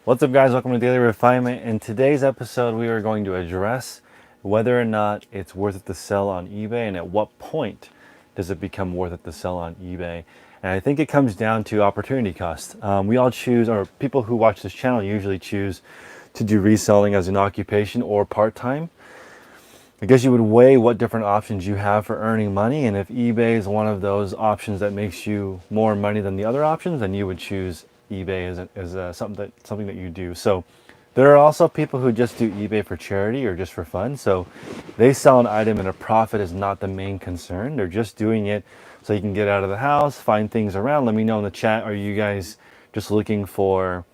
What's up, guys? Welcome to Daily Refinement. In today's episode, we are going to address whether or not it's worth it to sell on eBay, and at what point does it become worth it to sell on eBay. And I think it comes down to opportunity cost. We all choose, or people who watch this channel usually choose to do reselling as an occupation or part-time. I guess you would weigh what different options you have for earning money, and if eBay is one of those options that makes you more money than the other options, then you would choose eBay as something that you do. So there are also people who just do eBay for charity or just for fun. So they sell an item and a profit is not the main concern. They're just doing it so you can get out of the house, find things around. Let me know in the chat, are you guys just looking for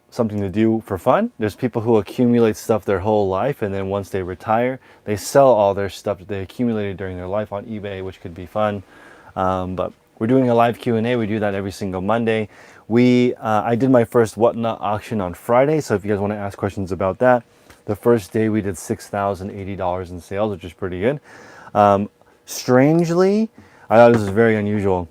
something to do for fun? There's people who accumulate stuff their whole life, and then once they retire, they sell all their stuff that they accumulated during their life on eBay, which could be fun. But we're doing a live Q&A. We do that every single Monday. I did my first Whatnot auction on Friday, so if you guys want to ask questions about that, the first day we did $6,080 in sales, which is pretty good. Strangely, I thought this was very unusual.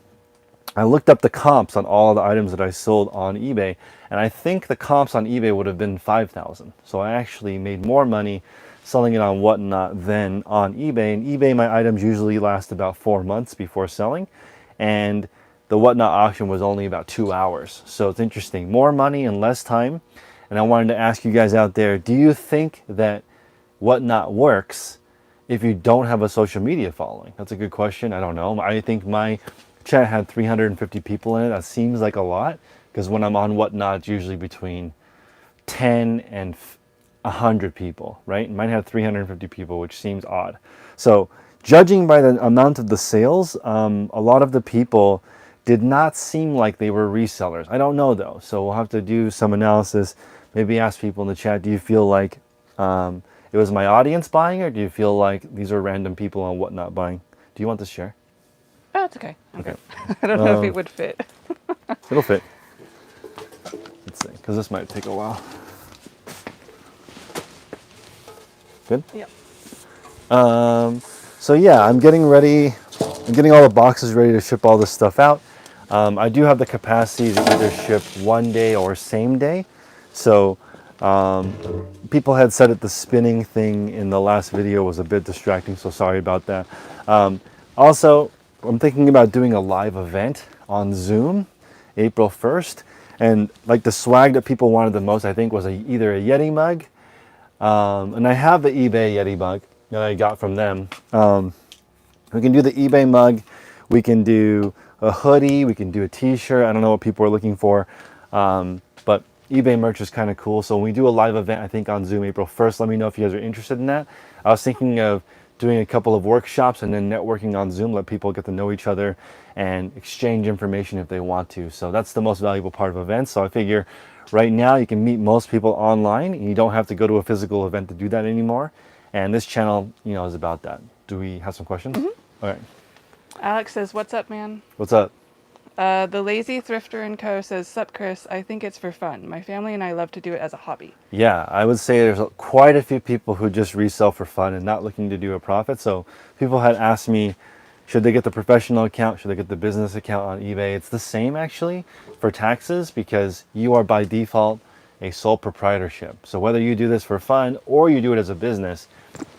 I looked up the comps on all the items that I sold on eBay, and I think the comps on eBay would have been 5,000. So I actually made more money selling it on Whatnot than on eBay. And eBay, my items usually last about 4 months before selling, and the Whatnot auction was only about 2 hours. So it's interesting, more money in less time. And I wanted to ask you guys out there, do you think that Whatnot works if you don't have a social media following? That's a good question. I don't know. I think my chat had 350 people in it. That seems like a lot, because when I'm on Whatnot, it's usually between 10 and 100 people, right? Mine had 350 people, which seems odd. So judging by the amount of the sales, a lot of the people did not seem like they were resellers. I don't know though, so we'll have to do some analysis. Maybe ask people in the chat, do you feel like it was my audience buying, or do you feel like these are random people on Whatnot buying? Do you want this share? Oh, it's okay. Okay. I don't know if it would fit. It'll fit. Let's see, because this might take a while. Good? Yep. So yeah, I'm getting ready. I'm getting all the boxes ready to ship all this stuff out. I do have the capacity to either ship one day or same day. So people had said that the spinning thing in the last video was a bit distracting, so sorry about that. Also, I'm thinking about doing a live event on Zoom, April 1st. And like the swag that people wanted the most, I think, was either a Yeti mug. And I have the eBay Yeti mug that I got from them. We can do the eBay mug. We can do a hoodie. We can do a t-shirt. I don't know what people are looking for. But eBay merch is kind of cool. So when we do a live event, I think on Zoom, April 1st, let me know if you guys are interested in that. I was thinking of doing a couple of workshops and then networking on Zoom, let people get to know each other and exchange information if they want to. So that's the most valuable part of events. So I figure right now you can meet most people online, and you don't have to go to a physical event to do that anymore. And this channel, is about that. Do we have some questions? Mm-hmm. All right. Alex says, "What's up, man?" What's up? The Lazy Thrifter & Co. says, "Sup, Chris. I think it's for fun. My family and I love to do it as a hobby." Yeah, I would say there's quite a few people who just resell for fun and not looking to do a profit. So people had asked me, should they get the professional account? Should they get the business account on eBay? It's the same actually for taxes, because you are by default a sole proprietorship. So whether you do this for fun or you do it as a business,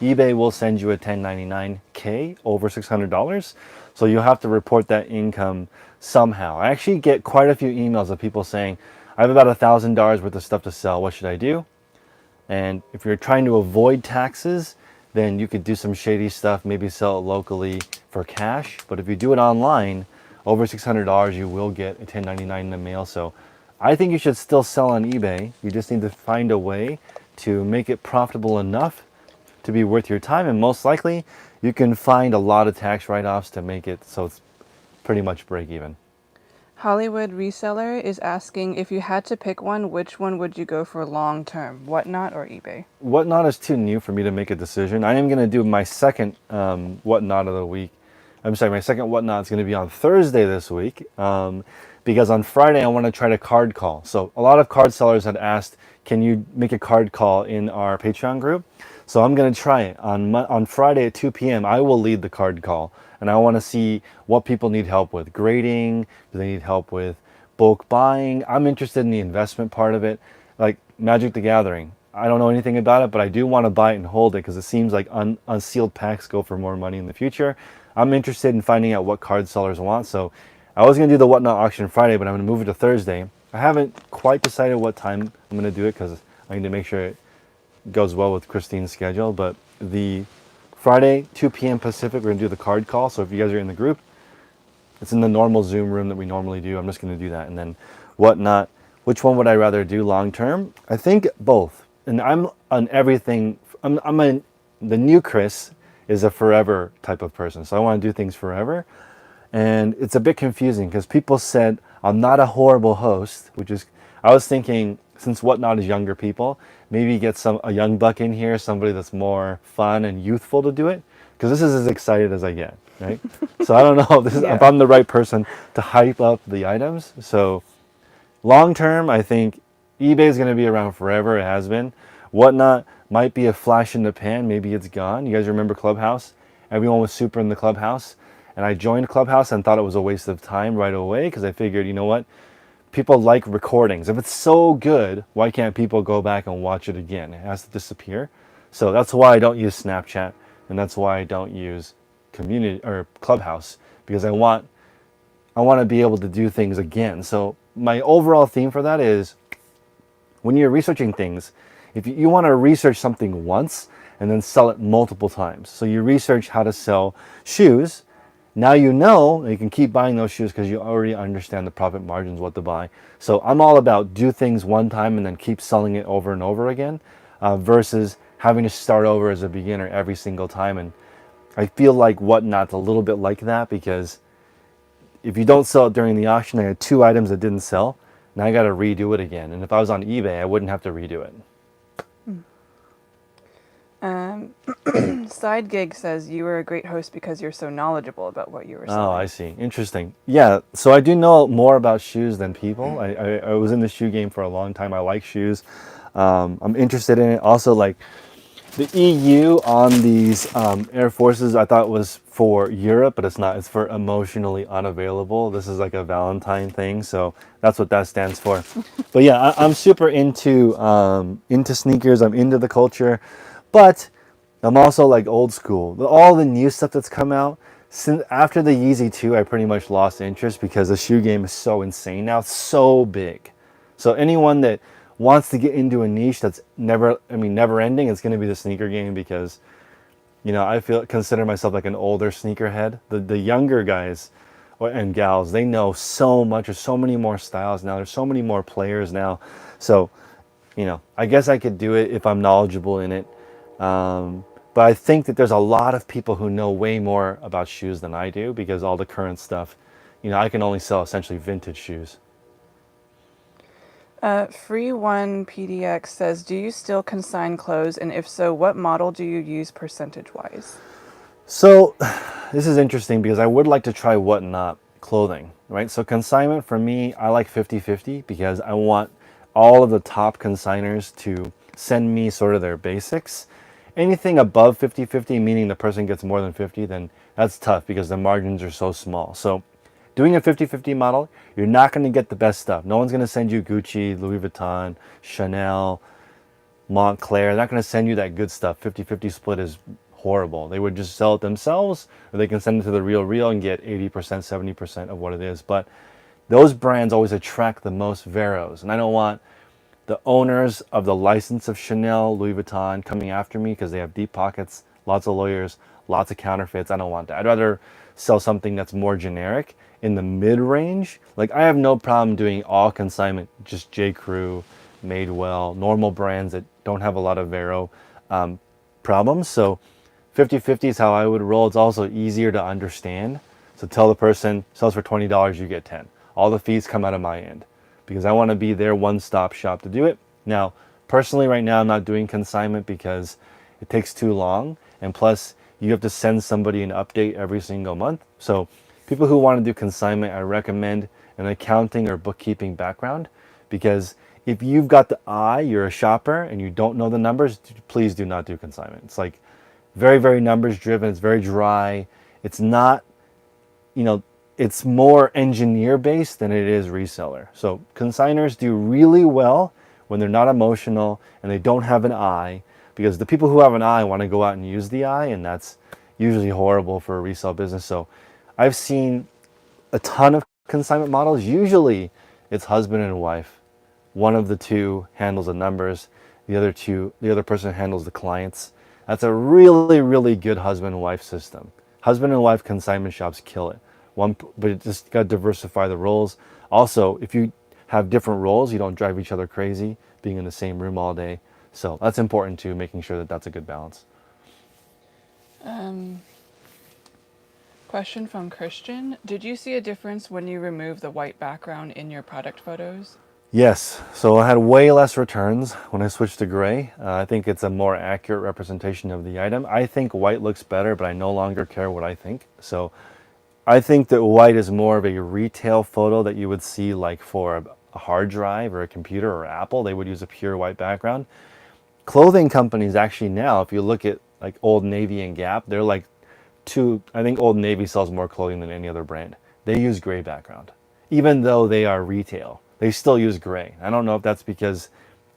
eBay will send you a 1099K over $600. So you'll have to report that income somehow. I actually get quite a few emails of people saying, I have about $1,000 worth of stuff to sell. What should I do? And if you're trying to avoid taxes, then you could do some shady stuff, maybe sell it locally for cash. But if you do it online, over $600, you will get a 1099 in the mail. So I think you should still sell on eBay. You just need to find a way to make it profitable enough to be worth your time. And most likely, you can find a lot of tax write-offs to make it so it's pretty much break even. Hollywood Reseller is asking, if you had to pick one, which one would you go for long term, Whatnot or eBay? Whatnot is too new for me to make a decision. I am going to do my second Whatnot of the week. I'm sorry, my second Whatnot is going to be on Thursday this week, because on Friday I want to try to card call. So a lot of card sellers had asked, can you make a card call in our Patreon group? So I'm going to try it. On Friday at 2 p.m., I will lead the card call. And I want to see what people need help with. Grading, do they need help with bulk buying. I'm interested in the investment part of it, like Magic the Gathering. I don't know anything about it, but I do want to buy it and hold it because it seems like unsealed packs go for more money in the future. I'm interested in finding out what card sellers want. So I was going to do the Whatnot auction Friday, but I'm going to move it to Thursday. I haven't quite decided what time I'm going to do it because I need to make sure it goes well with Christine's schedule. But the Friday, 2 p.m. Pacific, we're going to do the card call. So if you guys are in the group, it's in the normal Zoom room that we normally do. I'm just going to do that. And then Whatnot, which one would I rather do long term? I think both. And I'm on everything. The new Chris is a forever type of person. So I want to do things forever. And it's a bit confusing because people said I'm not a horrible host, which is, I was thinking, since Whatnot is younger people, maybe get a young buck in here, somebody that's more fun and youthful to do it, because this is as excited as I get, right? So I don't know if I'm the right person to hype up the items. So long term, I think eBay is going to be around forever. It has been. Whatnot might be a flash in the pan. Maybe it's gone. You guys remember Clubhouse? Everyone was super in the Clubhouse. And I joined Clubhouse and thought it was a waste of time right away because I figured, you know what? People like recordings. If it's so good, why can't people go back and watch it again? It has to disappear. So that's why I don't use Snapchat, and that's why I don't use Community or Clubhouse, because I want to be able to do things again. So my overall theme for that is, when you're researching things, if you want to research something once and then sell it multiple times. So you research how to sell shoes. Now you know you can keep buying those shoes because you already understand the profit margins, what to buy. So I'm all about do things one time and then keep selling it over and over again, versus having to start over as a beginner every single time. And I feel like Whatnot's a little bit like that, because if you don't sell it during the auction, I had 2 items that didn't sell. Now I got to redo it again. And if I was on eBay, I wouldn't have to redo it. Sidegig says you were a great host because you're so knowledgeable about what you were selling. Oh, I see. Interesting. Yeah, so I do know more about shoes than people. I was in the shoe game for a long time. I like shoes. I'm interested in it. Also, like the EU on these Air Forces, I thought was for Europe, but it's not. It's for emotionally unavailable. This is like a Valentine thing, so that's what that stands for. But yeah, I'm super into sneakers. I'm into the culture, but I'm also like old school. All the new stuff that's come out since after the Yeezy 2, I pretty much lost interest because the shoe game is so insane now. It's so big. So anyone that wants to get into a niche that's never ending, it's going to be the sneaker game, because I consider myself like an older sneakerhead. The younger guys and gals, they know so much. There's so many more styles now. There's so many more players now. So I guess I could do it if I'm knowledgeable in it. But I think that there's a lot of people who know way more about shoes than I do, because all the current stuff, I can only sell essentially vintage shoes. Free One PDX says, do you still consign clothes? And if so, what model do you use percentage-wise? So this is interesting because I would like to try Whatnot clothing, right? So consignment for me, I like 50-50 because I want all of the top consigners to send me sort of their basics. Anything above 50-50, meaning the person gets more than 50, then that's tough because the margins are so small. So doing a 50-50 model, you're not going to get the best stuff. No one's going to send you Gucci, Louis Vuitton, Chanel, Montclair. They're not going to send you that good stuff. 50-50 split is horrible. They would just sell it themselves, or they can send it to the Real and get 80%, 70% of what it is. But those brands always attract the most Veros. And I don't want the owners of the license of Chanel, Louis Vuitton coming after me because they have deep pockets, lots of lawyers, lots of counterfeits. I don't want that. I'd rather sell something that's more generic in the mid-range. Like I have no problem doing all consignment, just J. Crew, Madewell, normal brands that don't have a lot of Vero problems. So 50-50 is how I would roll. It's also easier to understand. So tell the person, sells for $20, you get 10. All the fees come out of my end, because I want to be their one-stop shop to do it. Now, personally, right now, I'm not doing consignment because it takes too long. And plus, you have to send somebody an update every single month. So people who want to do consignment, I recommend an accounting or bookkeeping background, because if you've got the eye, you're a shopper, and you don't know the numbers, please do not do consignment. It's like, very, very numbers driven. It's very dry. It's not, it's more engineer based than it is reseller. So consigners do really well when they're not emotional and they don't have an eye, because the people who have an eye want to go out and use the eye, and that's usually horrible for a resale business. So I've seen a ton of consignment models. Usually it's husband and wife. One of the two handles the numbers, the other person handles the clients. That's a really, really good husband and wife system. Husband and wife consignment shops kill it. But it just got to diversify the roles. Also, if you have different roles, you don't drive each other crazy being in the same room all day. So that's important too, making sure that that's a good balance. Question from Christian. Did you see a difference when you removed the white background in your product photos? Yes, so I had way less returns when I switched to gray. I think it's a more accurate representation of the item. I think white looks better, but I no longer care what I think. So I think that white is more of a retail photo that you would see like for a hard drive or a computer or Apple. They would use a pure white background. Clothing companies actually now, if you look at like Old Navy and Gap, they're like I think Old Navy sells more clothing than any other brand. They use gray background. Even though they are retail, they still use gray. I don't know if that's because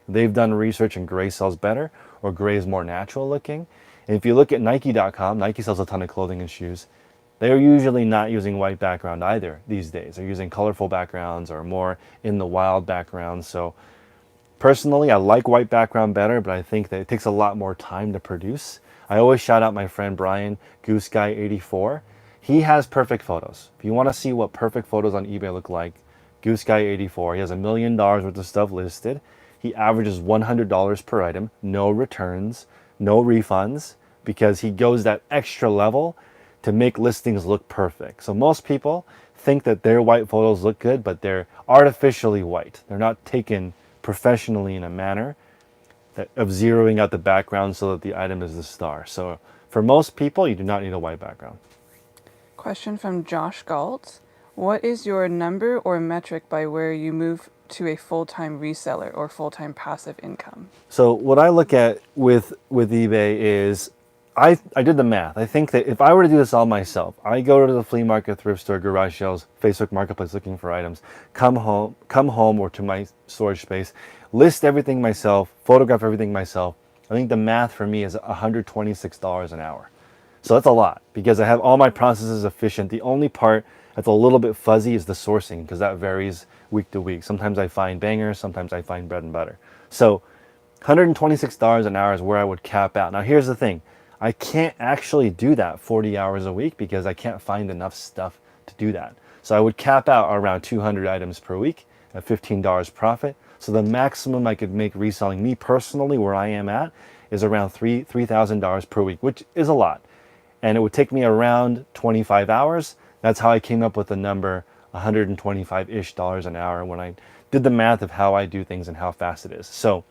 they've done research and gray sells better or gray is more natural looking. And if you look at Nike.com, Nike sells a ton of clothing and shoes. They're usually not using white background either these days. They're using colorful backgrounds or more in the wild backgrounds. So personally, I like white background better, but I think that it takes a lot more time to produce. I always shout out my friend Brian, Goose Guy 84. He has perfect photos. If you want to see what perfect photos on eBay look like, Goose Guy 84. He has $1 million worth of stuff listed. He averages $100 per item, no returns, no refunds, because he goes that extra level to make listings look perfect. So most people think that their white photos look good, but they're artificially white. They're not taken professionally in a manner of zeroing out the background so that the item is the star. So for most people, you do not need a white background. Question from Josh Galt. What is your number or metric by where you move to a full-time reseller or full-time passive income? So what I look at with eBay is I did the math. I think that if I were to do this all myself, I go to the flea market, thrift store, garage sales, Facebook Marketplace looking for items, come home or to my storage space, list everything myself, photograph everything myself. I think the math for me is $126 an hour. So that's a lot because I have all my processes efficient. The only part that's a little bit fuzzy is the sourcing because that varies week to week. Sometimes I find bangers, sometimes I find bread and butter. So $126 an hour is where I would cap out. Now here's the thing. I can't actually do that 40 hours a week because I can't find enough stuff to do that. So I would cap out around 200 items per week at $15 profit. So the maximum I could make reselling, me personally, where I am at, is around $3,000 per week, which is a lot. And it would take me around 25 hours. That's how I came up with the number $125-ish an hour when I did the math of how I do things and how fast it is. So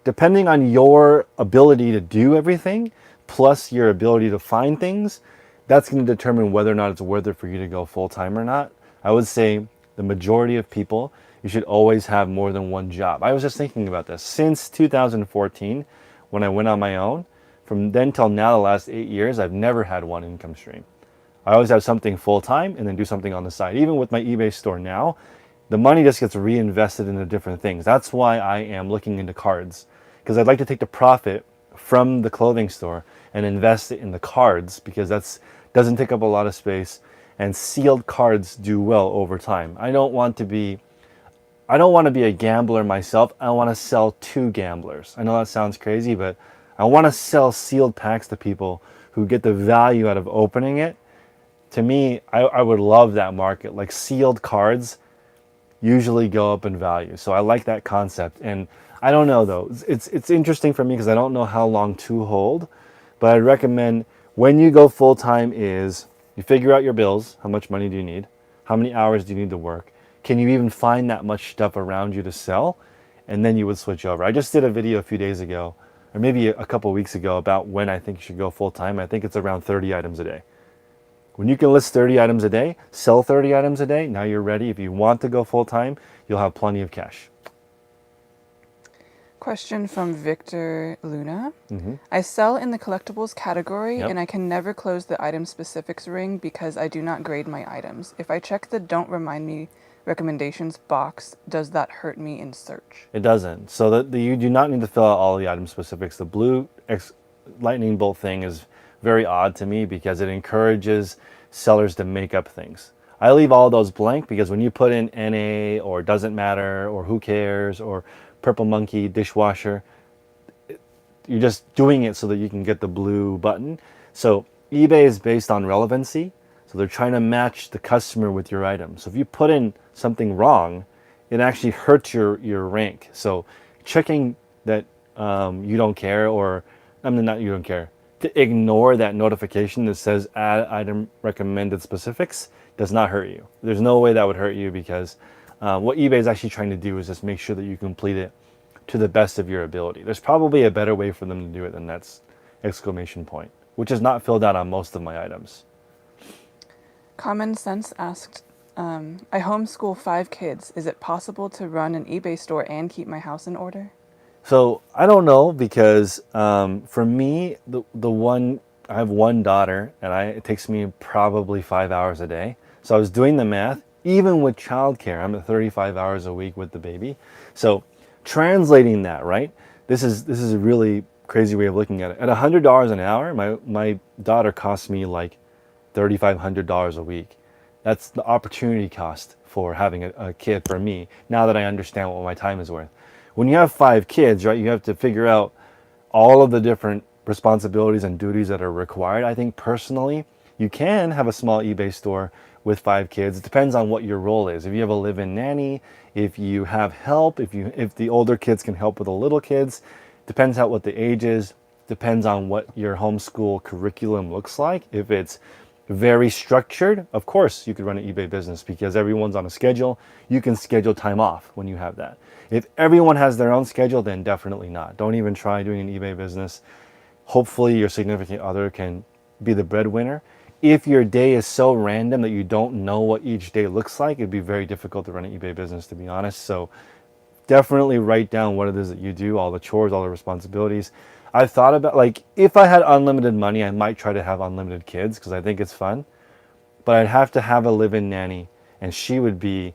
depending on your ability to do everything, plus your ability to find things, that's going to determine whether or not it's worth it for you to go full-time or not. I would say the majority of people, you should always have more than one job. I was just thinking about this. Since 2014, when I went on my own, from then till now, the last 8 years, I've never had one income stream. I always have something full-time and then do something on the side. Even with my eBay store now, the money just gets reinvested into different things. That's why I am looking into cards, because I'd like to take the profit from the clothing store and invest it in the cards, because that doesn't take up a lot of space, and sealed cards do well over time. I don't want to be a gambler myself. I want to sell to gamblers. I know that sounds crazy, but I want to sell sealed packs to people who get the value out of opening it. To me, I would love that market. Like sealed cards usually go up in value. So I like that concept. And I don't know though, it's interesting for me because I don't know how long to hold, but I'd recommend when you go full-time is you figure out your bills. How much money do you need? How many hours do you need to work? Can you even find that much stuff around you to sell? And then you would switch over. I just did a video a few days ago, or maybe a couple weeks ago, about when I think you should go full-time. I think it's around 30 items a day. When you can list 30 items a day, sell 30 items a day, now you're ready. If you want to go full-time, you'll have plenty of cash. Question from Victor Luna. Hmm. I sell in the collectibles category Yep. and I can never close the item specifics ring because I do not grade my items. If I check the don't remind me recommendations box, does that hurt me in search? It doesn't. So you do not need to fill out all the item specifics. The blue lightning bolt thing is very odd to me because it encourages sellers to make up things. I leave all those blank because when you put in NA or doesn't matter or who cares or purple monkey dishwasher, you're just doing it so that you can get the blue button. So eBay is based on relevancy. So they're trying to match the customer with your item. So if you put in something wrong, it actually hurts your rank. So checking that you don't care, or I mean not you don't care, to ignore that notification that says add item recommended specifics does not hurt you. There's no way that would hurt you because what eBay is actually trying to do is just make sure that you complete it to the best of your ability. There's probably a better way for them to do it than that's exclamation point, which is not filled out on most of my items. Common Sense asked, I homeschool 5 kids. Is it possible to run an eBay store and keep my house in order? So I don't know because for me, I have one daughter and it takes me probably 5 hours a day. So I was doing the math, even with childcare, I'm at 35 hours a week with the baby. So translating that, right? This is a really crazy way of looking at it. At $100 an hour, my daughter costs me like $3,500 a week. That's the opportunity cost for having a kid for me, now that I understand what my time is worth. When you have 5 kids, right, you have to figure out all of the different responsibilities and duties that are required. I think personally, you can have a small eBay store with 5 kids. It depends on what your role is. If you have a live-in nanny, if you have help, if the older kids can help with the little kids, depends on what the age is, depends on what your homeschool curriculum looks like. If it's very structured, of course you could run an eBay business because everyone's on a schedule. You can schedule time off when you have that. If everyone has their own schedule, then definitely not. Don't even try doing an eBay business. Hopefully your significant other can be the breadwinner. If your day is so random that you don't know what each day looks like, it'd be very difficult to run an eBay business, to be honest. So definitely write down what it is that you do, all the chores, all the responsibilities. I've thought about, like, if I had unlimited money, I might try to have unlimited kids because I think it's fun. But I'd have to have a live-in nanny, and she would be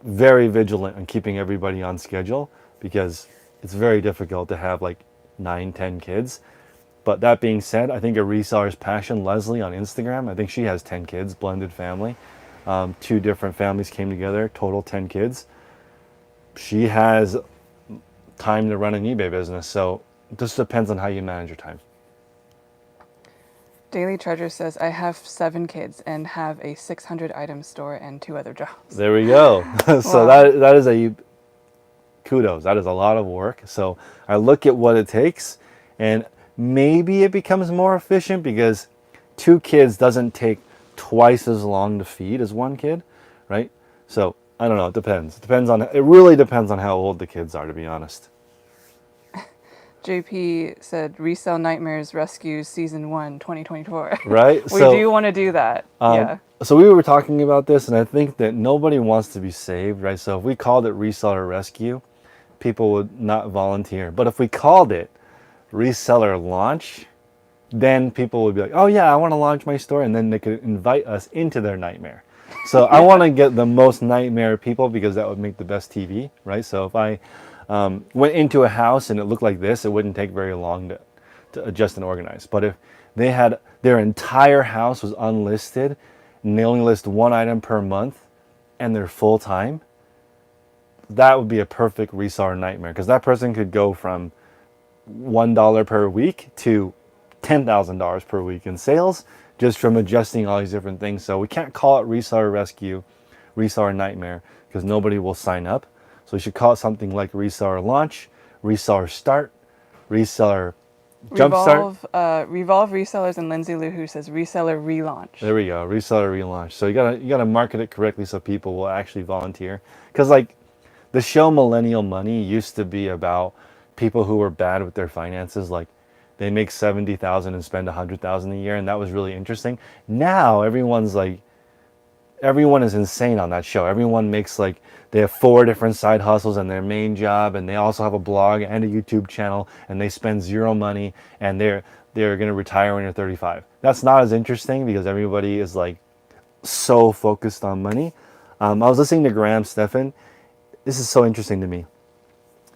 very vigilant on keeping everybody on schedule because it's very difficult to have like 9, 10 kids. But that being said, I think a reseller's passion, Leslie on Instagram, I think she has 10 kids, blended family. 2 different families came together, total 10 kids. She has time to run an eBay business. So it just depends on how you manage your time. Daily Treasure says, I have 7 kids and have a 600 item store and 2 other jobs. There we go. So Wow. that is a kudos. That is a lot of work. So I look at what it takes, and maybe it becomes more efficient because 2 kids doesn't take twice as long to feed as 1 kid, right? So I don't know. It depends. It really depends on how old the kids are, to be honest. JP said, Resell Nightmares Rescues Season 1, 2024. Right? We do want to do that. Yeah. So we were talking about this, and I think that nobody wants to be saved, right? So if we called it Reseller Rescue, people would not volunteer. But if we called it Reseller Launch, then people would be like, oh yeah, I want to launch my store, and then they could invite us into their nightmare. So I want to get the most nightmare people because that would make the best TV, right? So if I went into a house and it looked like this, it wouldn't take very long to adjust and organize. But if they had their entire house was unlisted and they only list 1 item per month and they're full time, that would be a perfect reseller nightmare because that person could go from $1 per week to $10,000 per week in sales just from adjusting all these different things. So we can't call it Reseller Rescue, Reseller Nightmare because nobody will sign up. So we should call it something like Reseller Launch, Reseller Start, Reseller Jumpstart. Revolve Resellers and Lindsay Lou who says Reseller Relaunch. There we go, Reseller Relaunch. So you gotta market it correctly so people will actually volunteer. Because like the show Millennial Money used to be about people who were bad with their finances, like they make $70,000 and spend $100,000 a year, and that was really interesting. Now everyone's like everyone is insane on that show. Everyone makes like, they have 4 different side hustles and their main job, and they also have a blog and a YouTube channel, and they spend 0 money, and they're going to retire when you're 35. That's not as interesting because everybody is like so focused on money. I was listening to Graham Stephan. This is so interesting to me.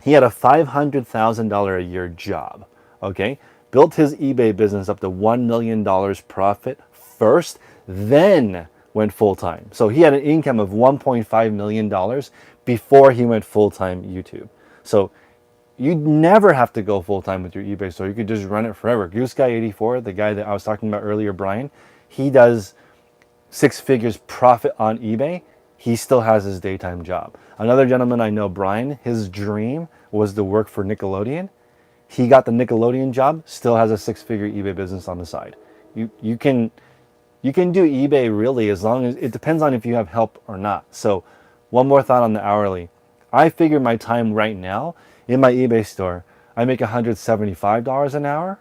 He had a $500,000 a year job, okay? Built his eBay business up to $1 million profit first, then went full-time. So he had an income of $1.5 million before he went full-time YouTube. So you never have to go full-time with your eBay store. You could just run it forever. Goose Guy 84, the guy that I was talking about earlier, Brian, he does 6 figures profit on eBay. He still has his daytime job. Another gentleman I know, Brian, his dream was to work for Nickelodeon. He got the Nickelodeon job, still has a 6-figure eBay business on the side. You can do eBay really, as long as, it depends on if you have help or not. So one more thought on the hourly. I figure my time right now in my eBay store, I make $175 an hour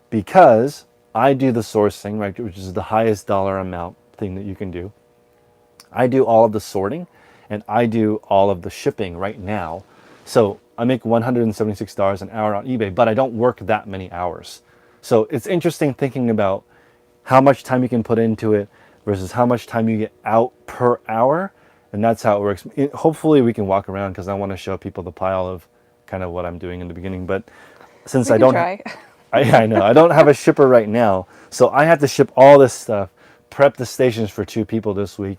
because I do the sourcing, right, which is the highest dollar amount thing that you can do. I do all of the sorting, and I do all of the shipping right now. So I make $176 an hour on eBay, but I don't work that many hours. So it's interesting thinking about how much time you can put into it versus how much time you get out per hour. And that's how it works. Hopefully we can walk around because I want to show people the pile of kind of what I'm doing in the beginning. But since I don't, I know, I don't have a shipper right now. So I have to ship all this stuff, prep the stations for 2 people this week.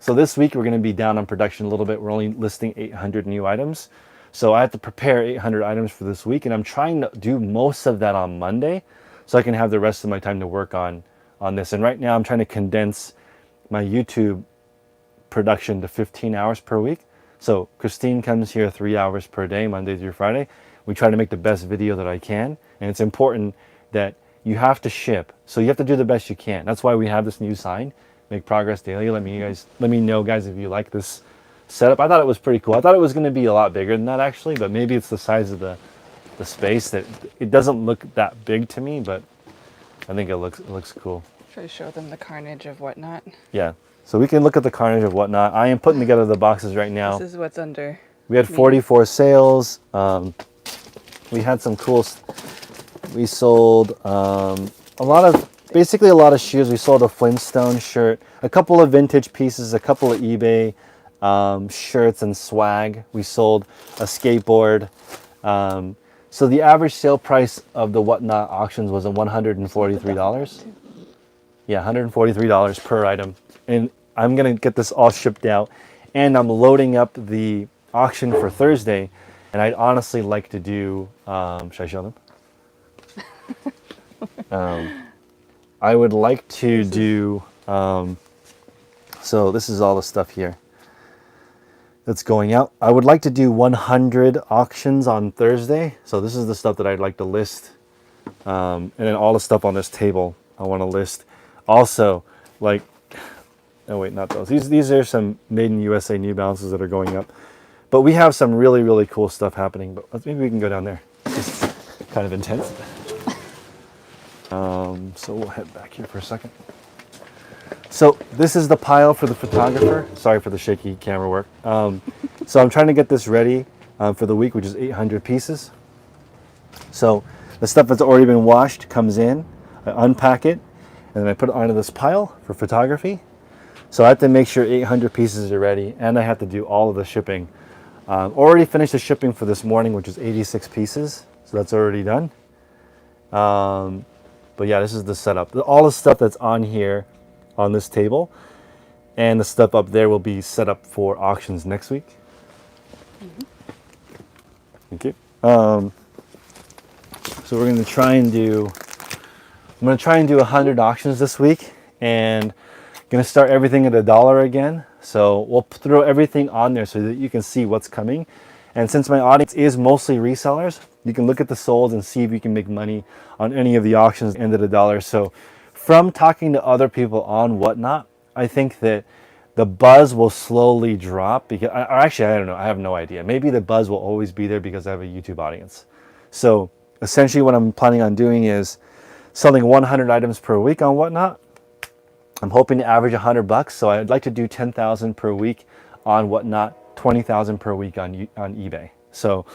So this week we're going to be down on production a little bit. We're only listing 800 new items. So I have to prepare 800 items for this week, and I'm trying to do most of that on Monday so I can have the rest of my time to work on this. And right now I'm trying to condense my YouTube production to 15 hours per week. So Christine comes here 3 hours per day, Monday through Friday. We try to make the best video that I can, and it's important that you have to ship. So you have to do the best you can. That's why we have this new sign, Make Progress Daily. Let me know, guys, if you like this setup. I thought it was pretty cool. I thought it was going to be a lot bigger than that, actually, but maybe it's the size of the space that it doesn't look that big to me, but I think it looks cool. Try to show them the carnage of whatnot. Yeah. So we can look at the carnage of whatnot. I am putting together the boxes right now. This is what's under. We had 44 sales. We had some cool. We sold basically a lot of shoes. We sold a Flintstone shirt, a couple of vintage pieces, a couple of eBay shirts and swag. We sold a skateboard. So the average sale price of the Whatnot auctions was $143. Yeah, $143 per item. And I'm going to get this all shipped out. And I'm loading up the auction for Thursday. And I'd honestly like to do, should I show them? I would like to do, so this is all the stuff here that's going out. I would like to do 100 auctions on Thursday. So this is the stuff that I'd like to list. And then all the stuff on this table I want to list. Also, like, oh wait, not those. These are some made in USA New Balances that are going up. But we have some really, really cool stuff happening. But maybe we can go down there. It's kind of intense. So we'll head back here for a second. So this is the pile for the photographer. Sorry for the shaky camera work. So I'm trying to get this ready for the week, which is 800 pieces. So the stuff that's already been washed comes in. I unpack it, and then I put it onto this pile for photography. So I have to make sure 800 pieces are ready, and I have to do all of the shipping. Already finished the shipping for this morning, which is 86 pieces. So that's already done. But yeah, this is the setup. All the stuff that's on here, on this table, and the stuff up there will be set up for auctions next week. Thank you. So we're going to try and do, I'm going to try and do 100 auctions this week, and going to start everything at $1 again. So we'll throw everything on there so that you can see what's coming. And since my audience is mostly resellers, you can look at the solds and see if you can make money on any of the auctions and at $1. So from talking to other people on Whatnot, I think that the buzz will slowly drop because, actually, I don't know. I have no idea. Maybe the buzz will always be there because I have a YouTube audience. So essentially what I'm planning on doing is selling 100 items per week on Whatnot. I'm hoping to average $100, so I'd like to do 10,000 per week on Whatnot, 20,000 per week on eBay. So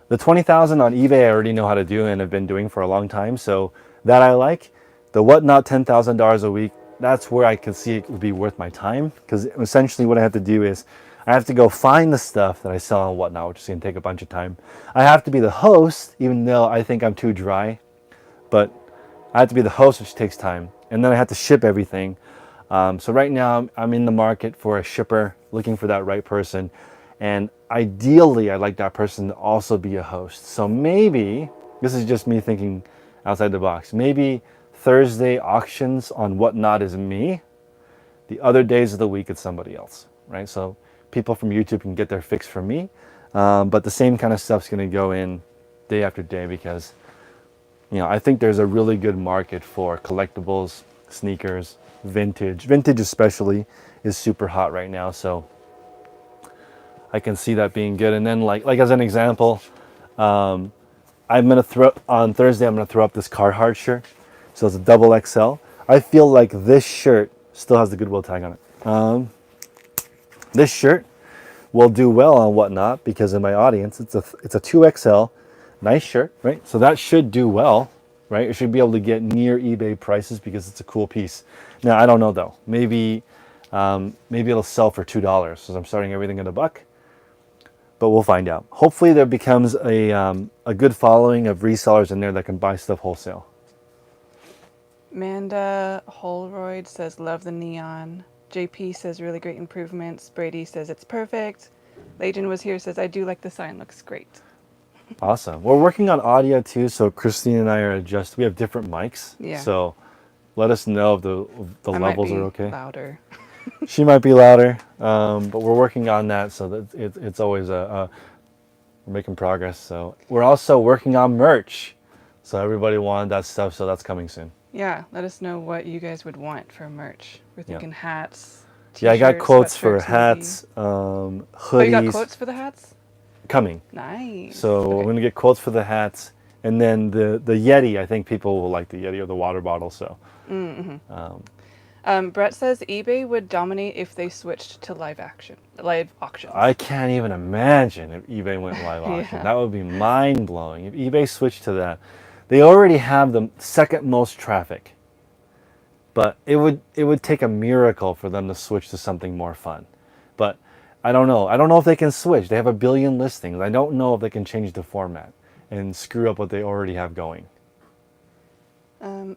the 20,000 on eBay I already know how to do and have been doing for a long time, so that I like. The Whatnot $10,000 a week, that's where I can see it would be worth my time, because essentially what I have to do is I have to go find the stuff that I sell on Whatnot, which is going to take a bunch of time. I have to be the host, even though I think I'm too dry, but I have to be the host, which takes time. And then I have to ship everything. So right now I'm in the market for a shipper, looking for that right person. And ideally, I'd like that person to also be a host. So maybe, this is just me thinking outside the box, maybe Thursday auctions on Whatnot is me. The other days of the week, it's somebody else, right? So people from YouTube can get their fix from me. But the same kind of stuff's going to go in day after day, because I think there's a really good market for collectibles, sneakers, vintage. Vintage especially is super hot right now, so I can see that being good. And then like as an example, I'm gonna on Thursday I'm gonna throw up this Carhartt shirt. So it's a double XL. I feel like this shirt still has the Goodwill tag on it. This shirt will do well on Whatnot because in my audience it's a 2XL. Nice shirt, right? So that should do well, right? It should be able to get near eBay prices because it's a cool piece. Now, I don't know though. Maybe it'll sell for $2 because I'm starting everything at $1. But we'll find out. Hopefully there becomes a good following of resellers in there that can buy stuff wholesale. Amanda Holroyd says, love the neon. JP says, really great improvements. Brady says, it's perfect. Legion was here, says, I do like the sign, looks great. Awesome. We're working on audio too, so Christine and I are we have different mics. Yeah. So let us know if the I levels might be are okay. louder. She might be louder, but we're working on that, so that it's always we're making progress. So we're also working on merch. So everybody wanted that stuff, so that's coming soon. Yeah, let us know what you guys would want for merch. We're thinking hats, t-shirts, yeah, I got quotes for sweatshirts, hats, maybe. hoodies. Oh, you got quotes for the hats? Coming. Nice. So Okay. we're going to get quotes for the hats. And then the Yeti, I think people will like the Yeti or the water bottle. So. Brett says eBay would dominate if they switched to live auctions. I can't even imagine if eBay went live auction. Yeah. That would be mind-blowing. If eBay switched to that. They already have the second most traffic. But it would take a miracle for them to switch to something more fun. But I don't know. I don't know if they can switch. They have 1 billion listings. I don't know if they can change the format and screw up what they already have going.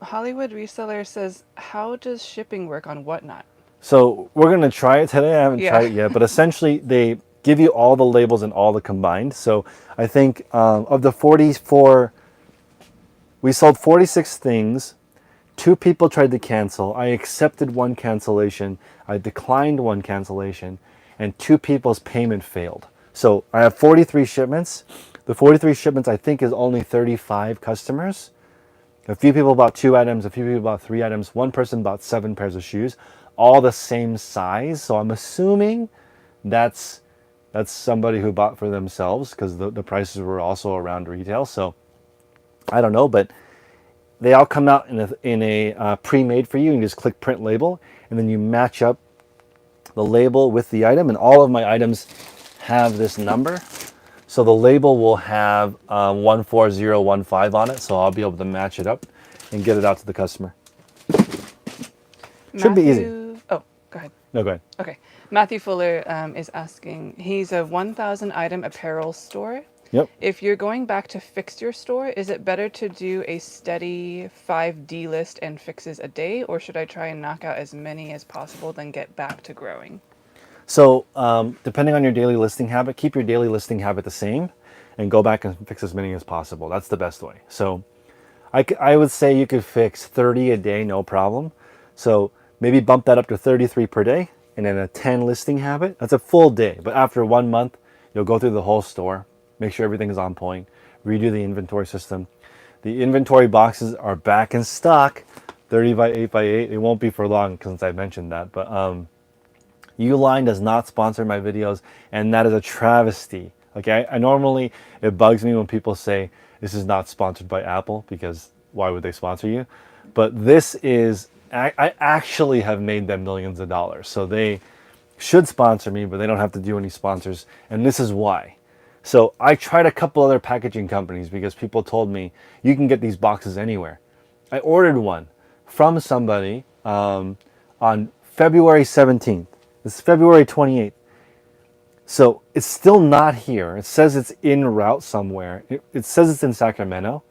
Hollywood Reseller says, how does shipping work on Whatnot? So we're going to try it today. I haven't tried it yet. But essentially, they give you all the labels and all the combined. So I think of the 44, we sold 46 things. 2 people tried to cancel. I accepted 1 cancellation. I declined 1 cancellation. And 2 people's payment failed. So I have 43 shipments. The 43 shipments I think is only 35 customers. A few people bought 2 items, a few people bought 3 items. 1 person bought 7 pairs of shoes, all the same size. So I'm assuming that's somebody who bought for themselves because the prices were also around retail. So I don't know, but they all come out in a pre-made for you. You just click print label and then you match up the label with the item, and all of my items have this number. So the label will have 14015 on it, so I'll be able to match it up and get it out to the customer. Should be easy. Oh, go ahead. No, go ahead. Okay. Matthew Fuller is asking, he's a 1,000 item apparel store. Yep. If you're going back to fix your store, is it better to do a steady 5D list and fixes a day, or should I try and knock out as many as possible, then get back to growing? So depending on your daily listing habit, keep your daily listing habit the same and go back and fix as many as possible. That's the best way. So I would say you could fix 30 a day, no problem. So maybe bump that up to 33 per day, and then a 10 listing habit. That's a full day. But after 1 month, you'll go through the whole store, make sure everything is on point, redo the inventory system. The inventory boxes are back in stock, 30 by 8 by 8. It won't be for long since I mentioned that. But Uline does not sponsor my videos, and that is a travesty. Okay, I normally, it bugs me when people say this is not sponsored by Apple, because why would they sponsor you? But this is I actually have made them millions of dollars. So they should sponsor me, but they don't have to do any sponsors. And this is why. So I tried a couple other packaging companies because people told me you can get these boxes anywhere. I ordered one from somebody on February 17th. This is February 28th. So it's still not here. It says it's en route somewhere. It says it's in Sacramento.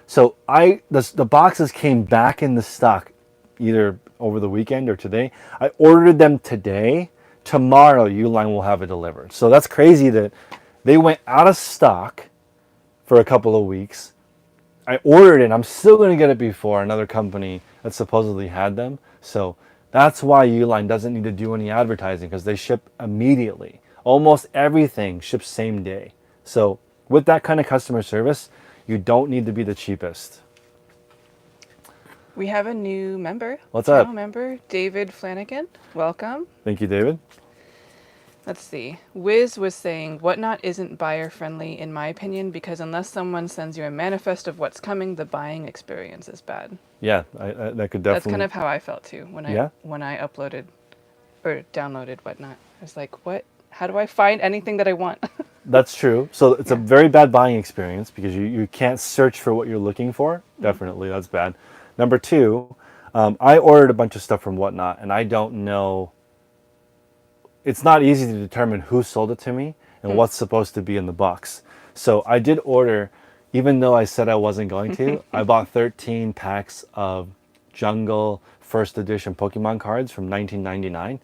So the boxes came back in the stock either over the weekend or today. I ordered them today. Tomorrow, Uline will have it delivered. So that's crazy that they went out of stock for a couple of weeks. I ordered it. I'm still going to get it before another company that supposedly had them. So that's why Uline doesn't need to do any advertising because they ship immediately. Almost everything ships same day. So with that kind of customer service, you don't need to be the cheapest. We have a new member. What's up? Channel member, David Flanagan. Welcome. Thank you, David. Let's see. Wiz was saying, Whatnot isn't buyer friendly in my opinion because unless someone sends you a manifest of what's coming, the buying experience is bad. Yeah, that could definitely. That's kind of how I felt too when Yeah? I uploaded or downloaded Whatnot. I was like, what? How do I find anything that I want? That's true. So it's a very bad buying experience because you can't search for what you're looking for. Definitely, that's bad. Number two, I ordered a bunch of stuff from Whatnot, and I don't know. It's not easy to determine who sold it to me and what's supposed to be in the box. So I did order, even though I said I wasn't going to, I bought 13 packs of Jungle First Edition Pokemon cards from 1999,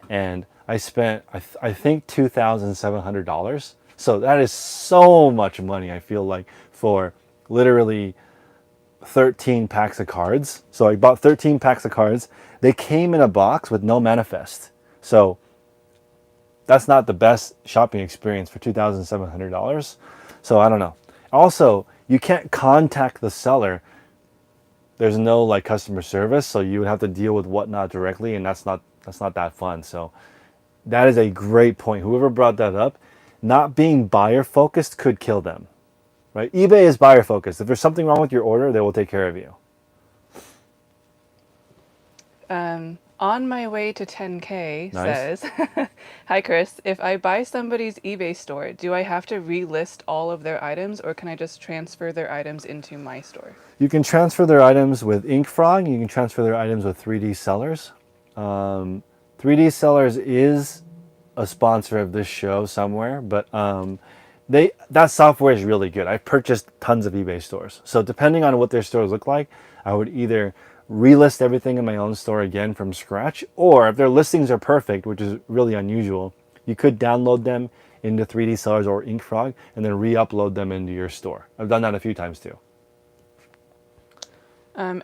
and I spent, I think, $2,700. So that is so much money, I feel like, for literally 13 packs of cards. So I bought 13 packs of cards. They came in a box with no manifest. So that's not the best shopping experience for $2,700. So I don't know. Also, you can't contact the seller. There's no like customer service, so you would have to deal with Whatnot directly, and that's not that fun. So that is a great point. Whoever brought that up, not being buyer focused could kill them. Right? eBay is buyer focused. If there's something wrong with your order, they will take care of you. On my way to 10K Nice. says, Hi Chris, if I buy somebody's eBay store, do I have to relist all of their items or can I just transfer their items into my store? You can transfer their items with InkFrog. You can transfer their items with 3D Sellers. 3D Sellers is a sponsor of this show somewhere, but that software is really good. I've purchased tons of eBay stores. So depending on what their stores look like, I would either relist everything in my own store again from scratch, or if their listings are perfect, which is really unusual, you could download them into 3D Sellers or InkFrog and then re-upload them into your store. I've done that a few times too.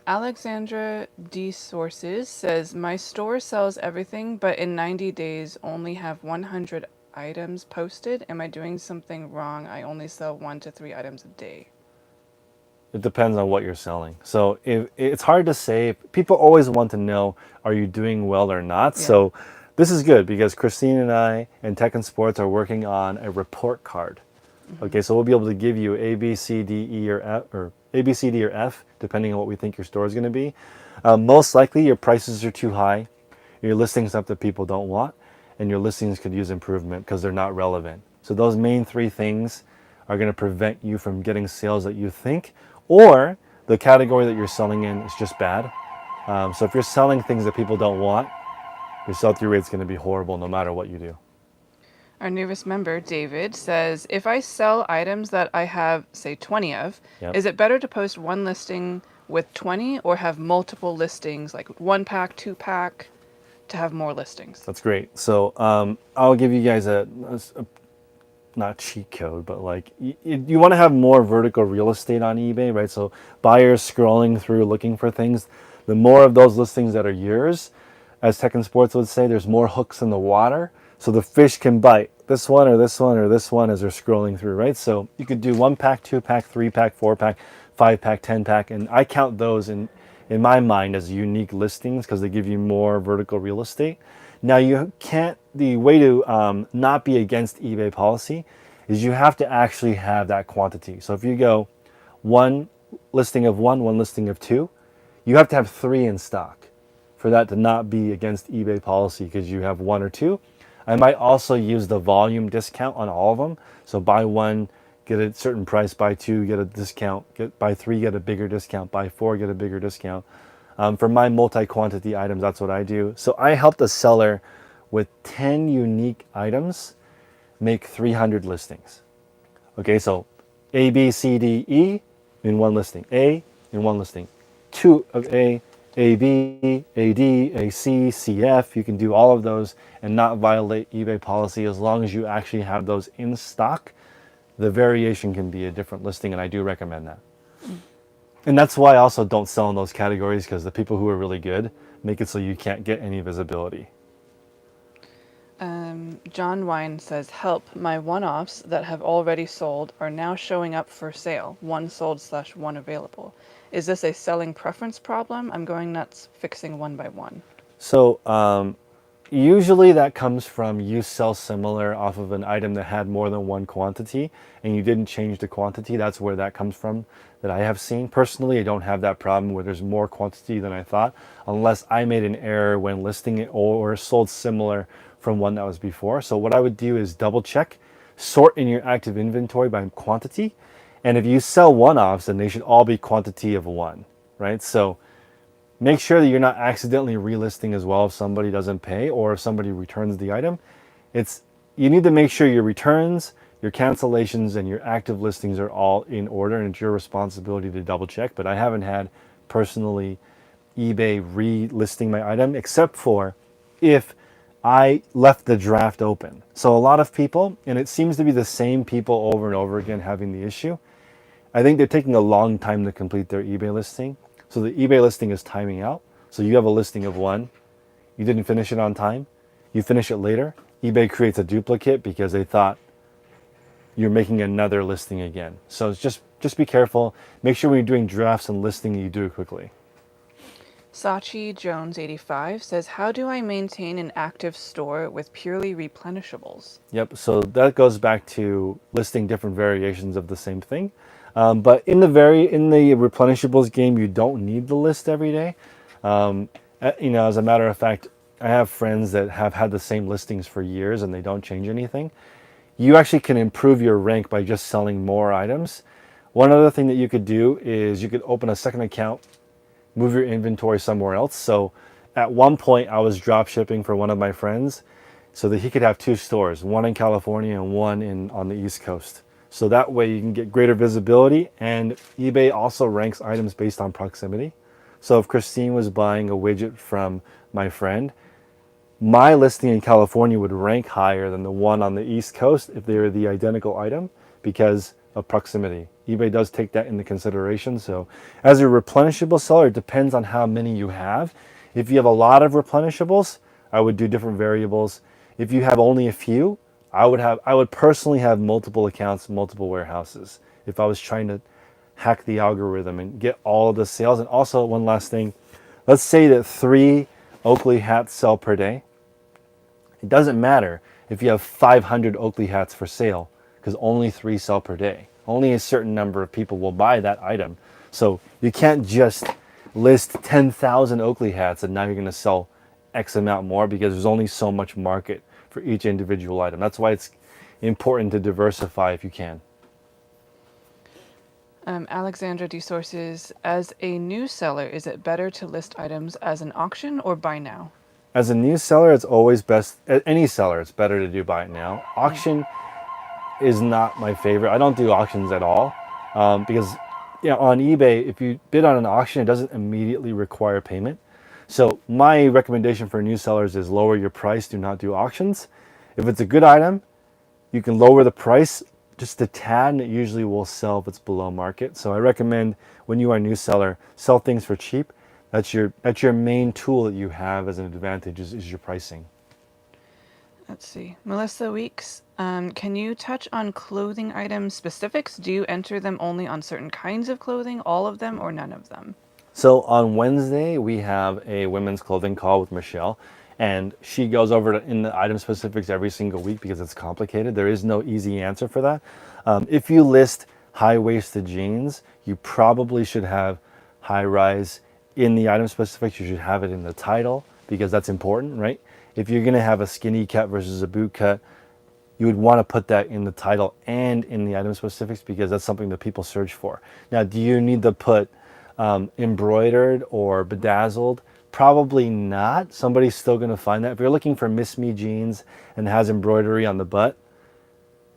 Alexandra D. Sources says, my store sells everything, but in 90 days only have 100 items posted. Am I doing something wrong? I only sell 1 to 3 items a day. It depends on what you're selling. So it's hard to say. People always want to know, are you doing well or not? Yeah. So this is good because Christine and I and Tech and Sports are working on a report card. Okay, so we'll be able to give you A, B, C, D, E, or F, or A, B, C, D, or F, depending on what we think your store is going to be. Most likely, your prices are too high. You're listing stuff that people don't want, and your listings could use improvement because they're not relevant. So those main 3 things are going to prevent you from getting sales that you think, or the category that you're selling in is just bad. So if you're selling things that people don't want, your sell-through rate is going to be horrible no matter what you do. Our newest member, David, says, if I sell items that I have, say, 20 of, Yep. is it better to post one listing with 20 or have multiple listings, like 1 pack, 2 pack, to have more listings? That's great. So I'll give you guys a not cheat code, but like you want to have more vertical real estate on eBay, right? So buyers scrolling through looking for things, the more of those listings that are yours, as Tech and Sports would say, there's more hooks in the water. So the fish can bite this one or this one or this one as they're scrolling through, right? So you could do 1 pack, 2 pack, 3 pack, 4 pack, 5 pack, 10 pack, and I count those in my mind as unique listings because they give you more vertical real estate. Now you can't, the way to not be against eBay policy is you have to actually have that quantity. So if you go 1 listing of 1, 1 listing of 2, you have to have 3 in stock. for that to not be against eBay policy because you have one or two. I might also use the volume discount on all of them. So buy one, get a certain price, buy two, get a discount, buy three, get a bigger discount, buy four, get a bigger discount. For my multi-quantity items, that's what I do. So I helped a seller with 10 unique items make 300 listings. Okay, so A, B, C, D, E in one listing. A in one listing. Two of A, B, A, D, A, C, C, F. You can do all of those and not violate eBay policy as long as you actually have those in stock. The variation can be a different listing, and I do recommend that. And that's why I also don't sell in those categories, because the people who are really good make it so you can't get any visibility. John Wine says, help, my one-offs that have already sold are now showing up for sale. One sold / one available. Is this a selling preference problem? I'm going nuts fixing one by one. So usually that comes from you sell similar off of an item that had more than one quantity and you didn't change the quantity. That's where that comes from, that I have seen. Personally, I don't have that problem where there's more quantity than I thought, unless I made an error when listing it or sold similar from one that was before. So what I would do is double check, sort in your active inventory by quantity. And if you sell one-offs, then they should all be quantity of one, right? So make sure that you're not accidentally relisting as well if somebody doesn't pay or if somebody returns the item. You need to make sure your returns, your cancellations, and your active listings are all in order, and it's your responsibility to double check. But I haven't had personally eBay relisting my item, except for if I left the draft open. So a lot of people, and it seems to be the same people over and over again having the issue, I think they're taking a long time to complete their eBay listing. So the eBay listing is timing out. So you have a listing of one, you didn't finish it on time, you finish it later, eBay creates a duplicate because they thought you're making another listing again. So it's just be careful. Make sure when you're doing drafts and listing, you do it quickly. Sachi Jones 85 says, how do I maintain an active store with purely replenishables? Yep, so that goes back to listing different variations of the same thing. But in the replenishables game, you don't need the list every day. As a matter of fact, I have friends that have had the same listings for years and they don't change anything. You actually can improve your rank by just selling more items. One other thing that you could do is you could open a second account, move your inventory somewhere else. So at one point I was drop shipping for one of my friends so that he could have two stores, one in California and one on the East Coast. So that way you can get greater visibility, and eBay also ranks items based on proximity. So if Christine was buying a widget from my friend, my listing in California would rank higher than the one on the East Coast if they were the identical item because of proximity. eBay does take that into consideration. So as a replenishable seller, it depends on how many you have. If you have a lot of replenishables, I would do different variables. If you have only a few, I would personally have multiple accounts, multiple warehouses if I was trying to hack the algorithm and get all of the sales. And also one last thing, let's say that 3 Oakley hats sell per day. It doesn't matter if you have 500 Oakley hats for sale because only 3 sell per day. Only a certain number of people will buy that item. So you can't just list 10,000 Oakley hats and now you're going to sell X amount more because there's only so much market for each individual item. That's why it's important to diversify if you can. Alexandra D. Sources, as a new seller, is it better to list items as an auction or buy now? As a new seller, it's always best, any seller, it's better to do buy it now. Auction is not my favorite. I don't do auctions at all because on eBay, if you bid on an auction, it doesn't immediately require payment. So my recommendation for new sellers is lower your price, do not do auctions. If it's a good item, you can lower the price just a tad and it usually will sell if it's below market. So I recommend when you are a new seller, sell things for cheap. That's your main tool that you have as an advantage is your pricing. Let's see. Melissa Weeks, can you touch on clothing item specifics? Do you enter them only on certain kinds of clothing, all of them, or none of them? So on Wednesday, we have a women's clothing call with Michelle, and she goes over in the item specifics every single week because it's complicated. There is no easy answer for that. If you list high-waisted jeans, you probably should have high-rise in the item specifics, you should have it in the title because that's important, right? If you're going to have a skinny cut versus a boot cut, you would want to put that in the title and in the item specifics because that's something that people search for. Now, do you need to put embroidered or bedazzled? Probably not. Somebody's still going to find that. If you're looking for Miss Me jeans and has embroidery on the butt,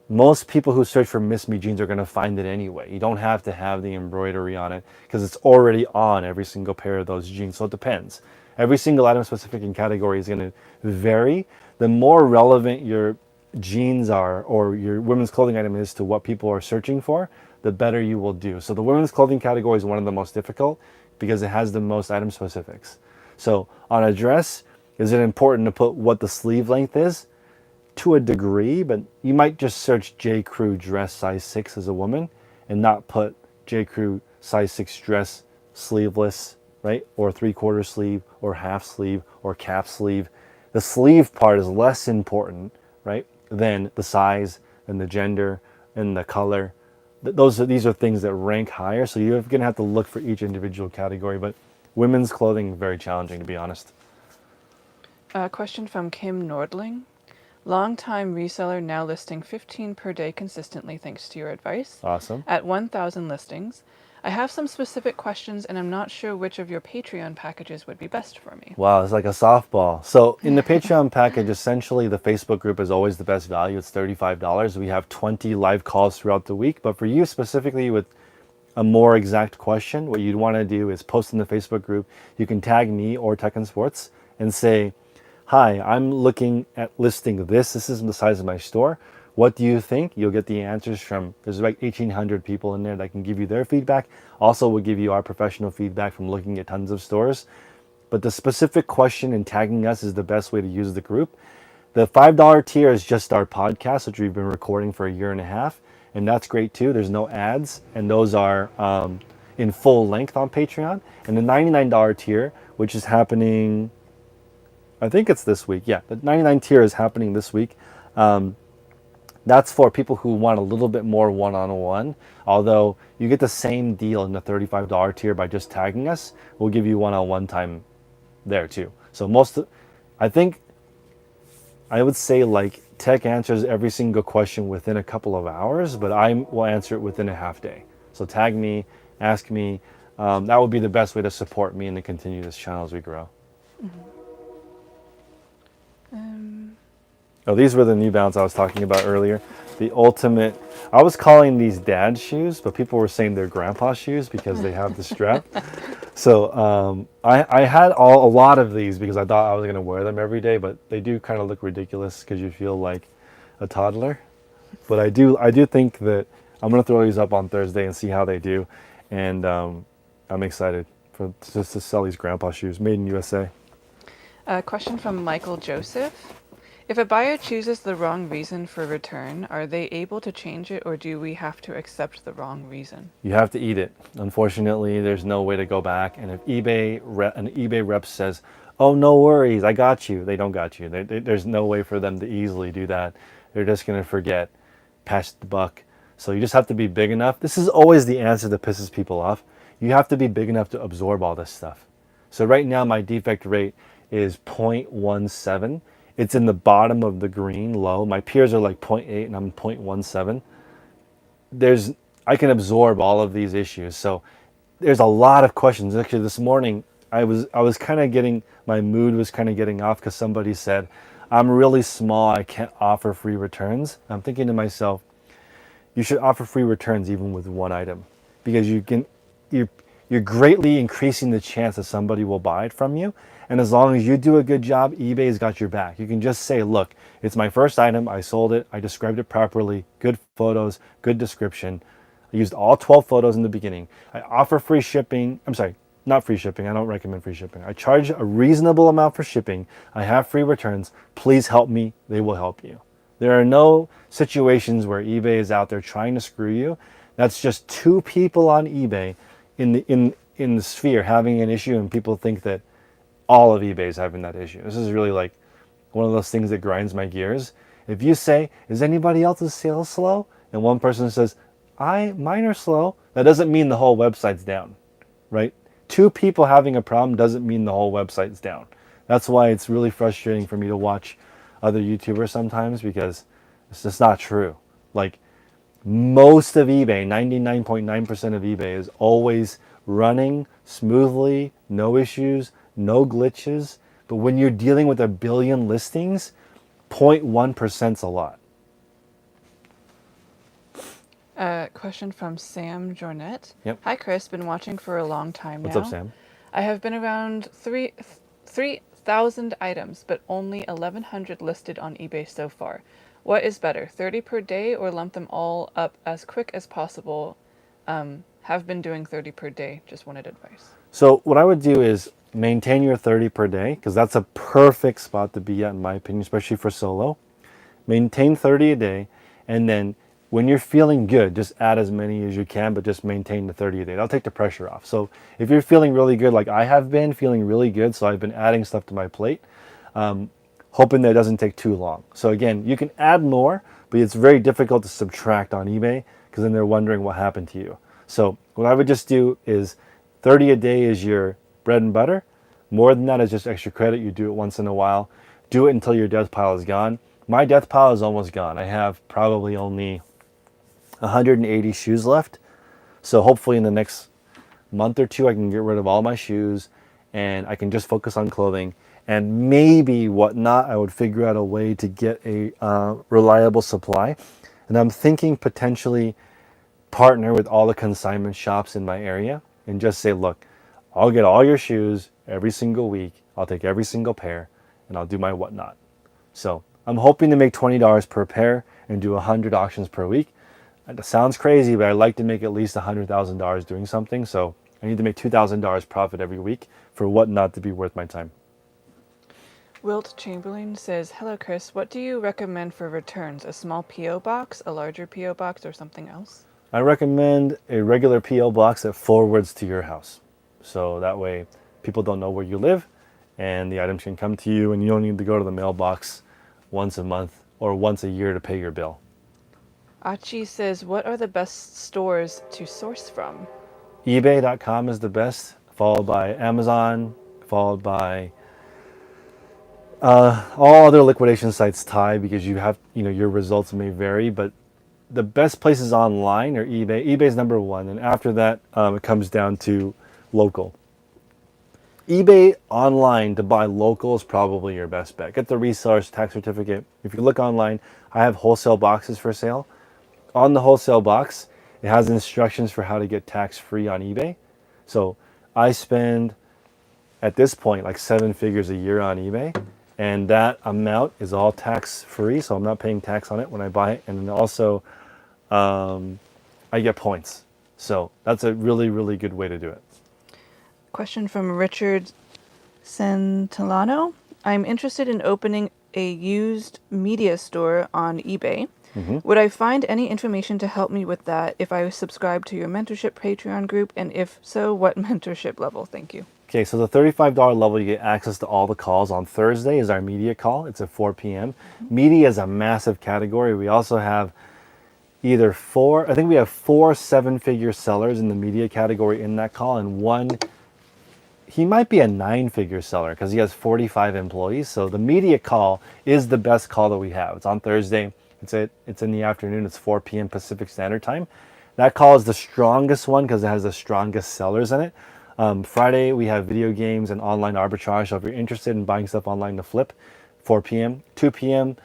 most people who search for Miss Me jeans are going to find it anyway. You don't have to have the embroidery on it because it's already on every single pair of those jeans. So it depends. Every single item specific and category is going to vary. The more relevant your jeans are or your women's clothing item is to what people are searching for, the better you will do. So the women's clothing category is one of the most difficult because it has the most item specifics. So on a dress, is it important to put what the sleeve length is? To a degree, but you might just search J. Crew dress size 6 as a woman and not put J. Crew size 6 dress sleeveless, right? Or 3/4 sleeve or half sleeve or cap sleeve. The sleeve part is less important, right, than the size and the gender and the color. These are things that rank higher, so you're going to have to look for each individual category, but women's clothing, very challenging, to be honest. A question from Kim Nordling. Long-time reseller, now listing 15 per day consistently thanks to your advice. Awesome. At 1,000 listings. I have some specific questions and I'm not sure which of your Patreon packages would be best for me. Wow, it's like a softball. So in the Patreon package, essentially the Facebook group is always the best value. It's $35. We have 20 live calls throughout the week. But for you specifically with a more exact question, what you'd want to do is post in the Facebook group. You can tag me or Tech and Sports and say, hi, I'm looking at listing this. This is the size of my store. What do you think? You'll get the answers from, there's like 1,800 people in there that can give you their feedback. Also, we'll give you our professional feedback from looking at tons of stores. But the specific question and tagging us is the best way to use the group. The $5 tier is just our podcast, which we've been recording for 1.5 years. And that's great too. There's no ads. And those are in full length on Patreon. And the $99 tier, which is happening, I think it's this week. Yeah, the 99 tier is happening this week. That's for people who want a little bit more one-on-one. Although you get the same deal in the $35 tier by just tagging us. We'll give you one-on-one time there too. So I think I would say like Tech answers every single question within a couple of hours, but I will answer it within a half day. So tag me, ask me. That would be the best way to support me and to continue this channel as we grow. Mm-hmm. Oh, these were the New Balance I was talking about earlier. The ultimate, I was calling these dad shoes, but people were saying they're grandpa shoes because they have the strap. So I had a lot of these because I thought I was going to wear them every day, but they do kind of look ridiculous because you feel like a toddler. But I do think that I'm going to throw these up on Thursday and see how they do. And I'm excited just to sell these grandpa shoes made in USA. A question from Michael Joseph. If a buyer chooses the wrong reason for return, are they able to change it or do we have to accept the wrong reason? You have to eat it. Unfortunately, there's no way to go back. And if an eBay rep says, oh, no worries, I got you, they don't got you. There's no way for them to easily do that. They're just going to forget, pass the buck. So you just have to be big enough. This is always the answer that pisses people off. You have to be big enough to absorb all this stuff. So right now, my defect rate is 0.17. It's in the bottom of the green low. My peers are like 0.8 and I'm 0.17. I can absorb all of these issues. So there's a lot of questions. Actually, this morning I was kind of getting, my mood was kind of getting off because somebody said, I'm really small, I can't offer free returns. I'm thinking to myself, you should offer free returns even with one item because you're greatly increasing the chance that somebody will buy it from you. And as long as you do a good job, eBay's got your back. You can just say, look, it's my first item. I sold it. I described it properly. Good photos, good description. I used all 12 photos in the beginning. I offer free shipping. I'm sorry, not free shipping. I don't recommend free shipping. I charge a reasonable amount for shipping. I have free returns. Please help me. They will help you. There are no situations where eBay is out there trying to screw you. That's just two people on eBay in the sphere having an issue, and people think that all of eBay is having that issue. This is really like one of those things that grinds my gears. If you say, is anybody else's sales slow? And one person says, mine are slow. That doesn't mean the whole website's down, right? two people having a problem doesn't mean the whole website's down. That's why it's really frustrating for me to watch other YouTubers sometimes, because it's just not true. Like, most of eBay, 99.9% of eBay is always running smoothly, no issues, no glitches. But when you're dealing with a billion listings, 0.1% is a lot. Question from Sam Jornet. Yep. Hi, Chris. Been watching for a long time now. What's up, Sam? I have been around 3,000 items, but only 1,100 listed on eBay so far. What is better, 30 per day or lump them all up as quick as possible? Have been doing 30 per day. Just wanted advice. So what I would do is maintain your 30 per day, because that's a perfect spot to be at, in my opinion, especially for solo. Maintain 30 a day, and then when you're feeling good, just add as many as you can, but just maintain the 30 a day. That'll take the pressure off. So if you're feeling really good, like I have been feeling really good, so I've been adding stuff to my plate, hoping that it doesn't take too long. So again, you can add more, but it's very difficult to subtract on eBay, because then they're wondering what happened to you. So what I would just do is 30 a day is your bread and butter. More than that is just extra credit. You do it once in a while. Do it until your death pile is gone. My death pile is almost gone. I have probably only 180 shoes left. So hopefully in the next month or two, I can get rid of all my shoes and I can just focus on clothing. And maybe whatnot, I would figure out a way to get a reliable supply. And I'm thinking potentially partner with all the consignment shops in my area and just say, look, I'll get all your shoes every single week. I'll take every single pair and I'll do my whatnot. So I'm hoping to make $20 per pair and do 100 auctions per week. That sounds crazy, but I'd like to make at least $100,000 doing something. So I need to make $2,000 profit every week for whatnot to be worth my time. Wilt Chamberlain says, hello, Chris. What do you recommend for returns? A small P.O. box, a larger P.O. box, or something else? I recommend a regular P.O. box that forwards to your house. So that way people don't know where you live and the items can come to you and you don't need to go to the mailbox once a month or once a year to pay your bill. Achi says, what are the best stores to source from? eBay.com is the best, followed by Amazon, followed by all other liquidation sites tie, because you have, your results may vary, but the best places online are eBay. eBay's number one, and after that, it comes down to local. eBay online to buy local is probably your best bet. Get the reseller's tax certificate. If you look online, I have wholesale boxes for sale. On the wholesale box, it has instructions for how to get tax-free on eBay. So I spend, at this point, like 7 figures a year on eBay. And that amount is all tax-free, so I'm not paying tax on it when I buy it. And then also, I get points. So that's a really, really good way to do it. Question from Richard Santilano. I'm interested in opening a used media store on eBay. Would I find any information to help me with that if I subscribe to your mentorship Patreon group? And if so, what mentorship level? Thank you. Okay, so the $35 level, you get access to all the calls. On Thursday is our media call. It's at 4 p.m. Media is a massive category. We also have we have 4 7-figure sellers in the media category in that call, and one, he might be a 9-figure seller because he has 45 employees. So the media call is the best call that we have. It's on Thursday. It's in the afternoon. It's 4 p.m. Pacific Standard Time. That call is the strongest one because it has the strongest sellers in it. Friday, we have video games and online arbitrage. So if you're interested in buying stuff online to flip, 4 p.m. 2 p.m.,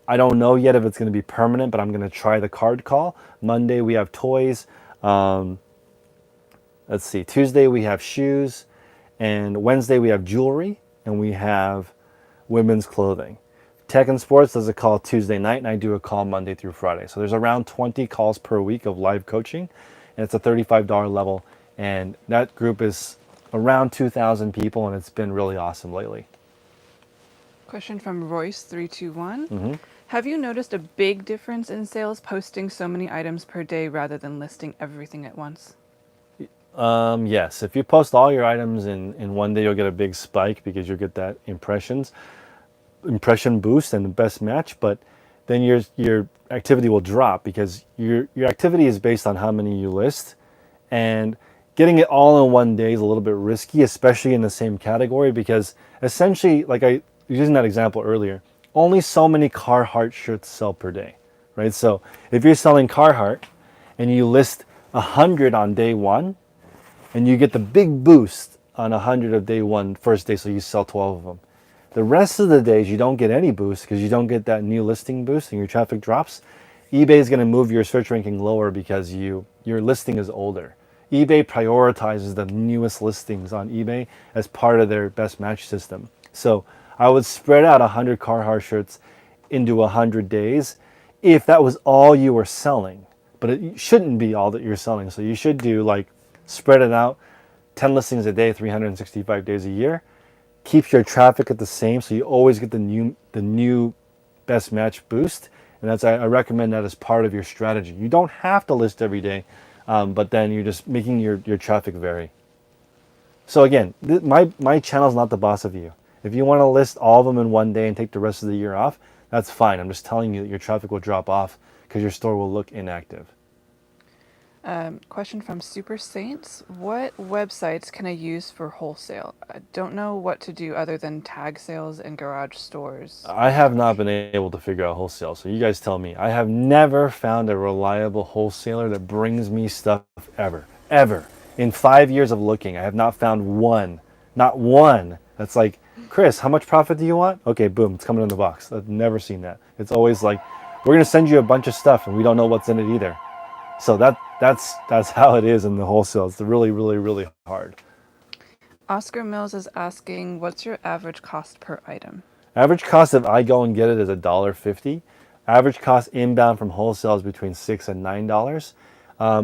I don't know yet if it's going to be permanent, but I'm going to try the card call. Monday, we have toys. Let's see. Tuesday, we have shoes. And Wednesday, we have jewelry. And we have women's clothing. Tech and Sports does a call Tuesday night, and I do a call Monday through Friday. So there's around 20 calls per week of live coaching, and it's a $35 level. And that group is around 2,000 people, and it's been really awesome lately. Question from Royce321. Have you noticed a big difference in sales posting so many items per day rather than listing everything at once? Yes. If you post all your items in one day, you'll get a big spike because you'll get that impression boost and the best match. But then your activity will drop because your activity is based on how many you list. And getting it all in one day is a little bit risky, especially in the same category, because essentially, like I was using that example earlier, only so many Carhartt shirts sell per day, right? So if you're selling Carhartt and you list 100 on day one, and you get the big boost on 100 of day one, first day, so you sell 12 of them. The rest of the days you don't get any boost because you don't get that new listing boost and your traffic drops. eBay is going to move your search ranking lower because your listing is older. eBay prioritizes the newest listings on eBay as part of their best match system. So I would spread out 100 Carhartt shirts into 100 days if that was all you were selling. But it shouldn't be all that you're selling. So you should do like spread it out, 10 listings a day, 365 days a year. Keeps your traffic at the same, so you always get the new best match boost. And I recommend that as part of your strategy. You don't have to list every day, but then you're just making your traffic vary. So again, my channel is not the boss of you. If you want to list all of them in one day and take the rest of the year off, that's fine. I'm just telling you that your traffic will drop off because your store will look inactive. Question from Super Saints. What websites can I use for wholesale? I don't know what to do other than tag sales and garage stores. I have not been able to figure out wholesale, so you guys tell me. I have never found a reliable wholesaler that brings me stuff ever. Ever. In 5 years of looking, I have not found one. Not one. That's like, Chris, how much profit do you want? Okay, boom, it's coming in the box. I've never seen that. It's always like, we're going to send you a bunch of stuff and we don't know what's in it either. So that's how it is in the wholesale. It's really, really, really hard. Oscar Mills is asking, what's your average cost per item? Average cost if I go and get it is $1.50. Average cost inbound from wholesale is between $6 and $9.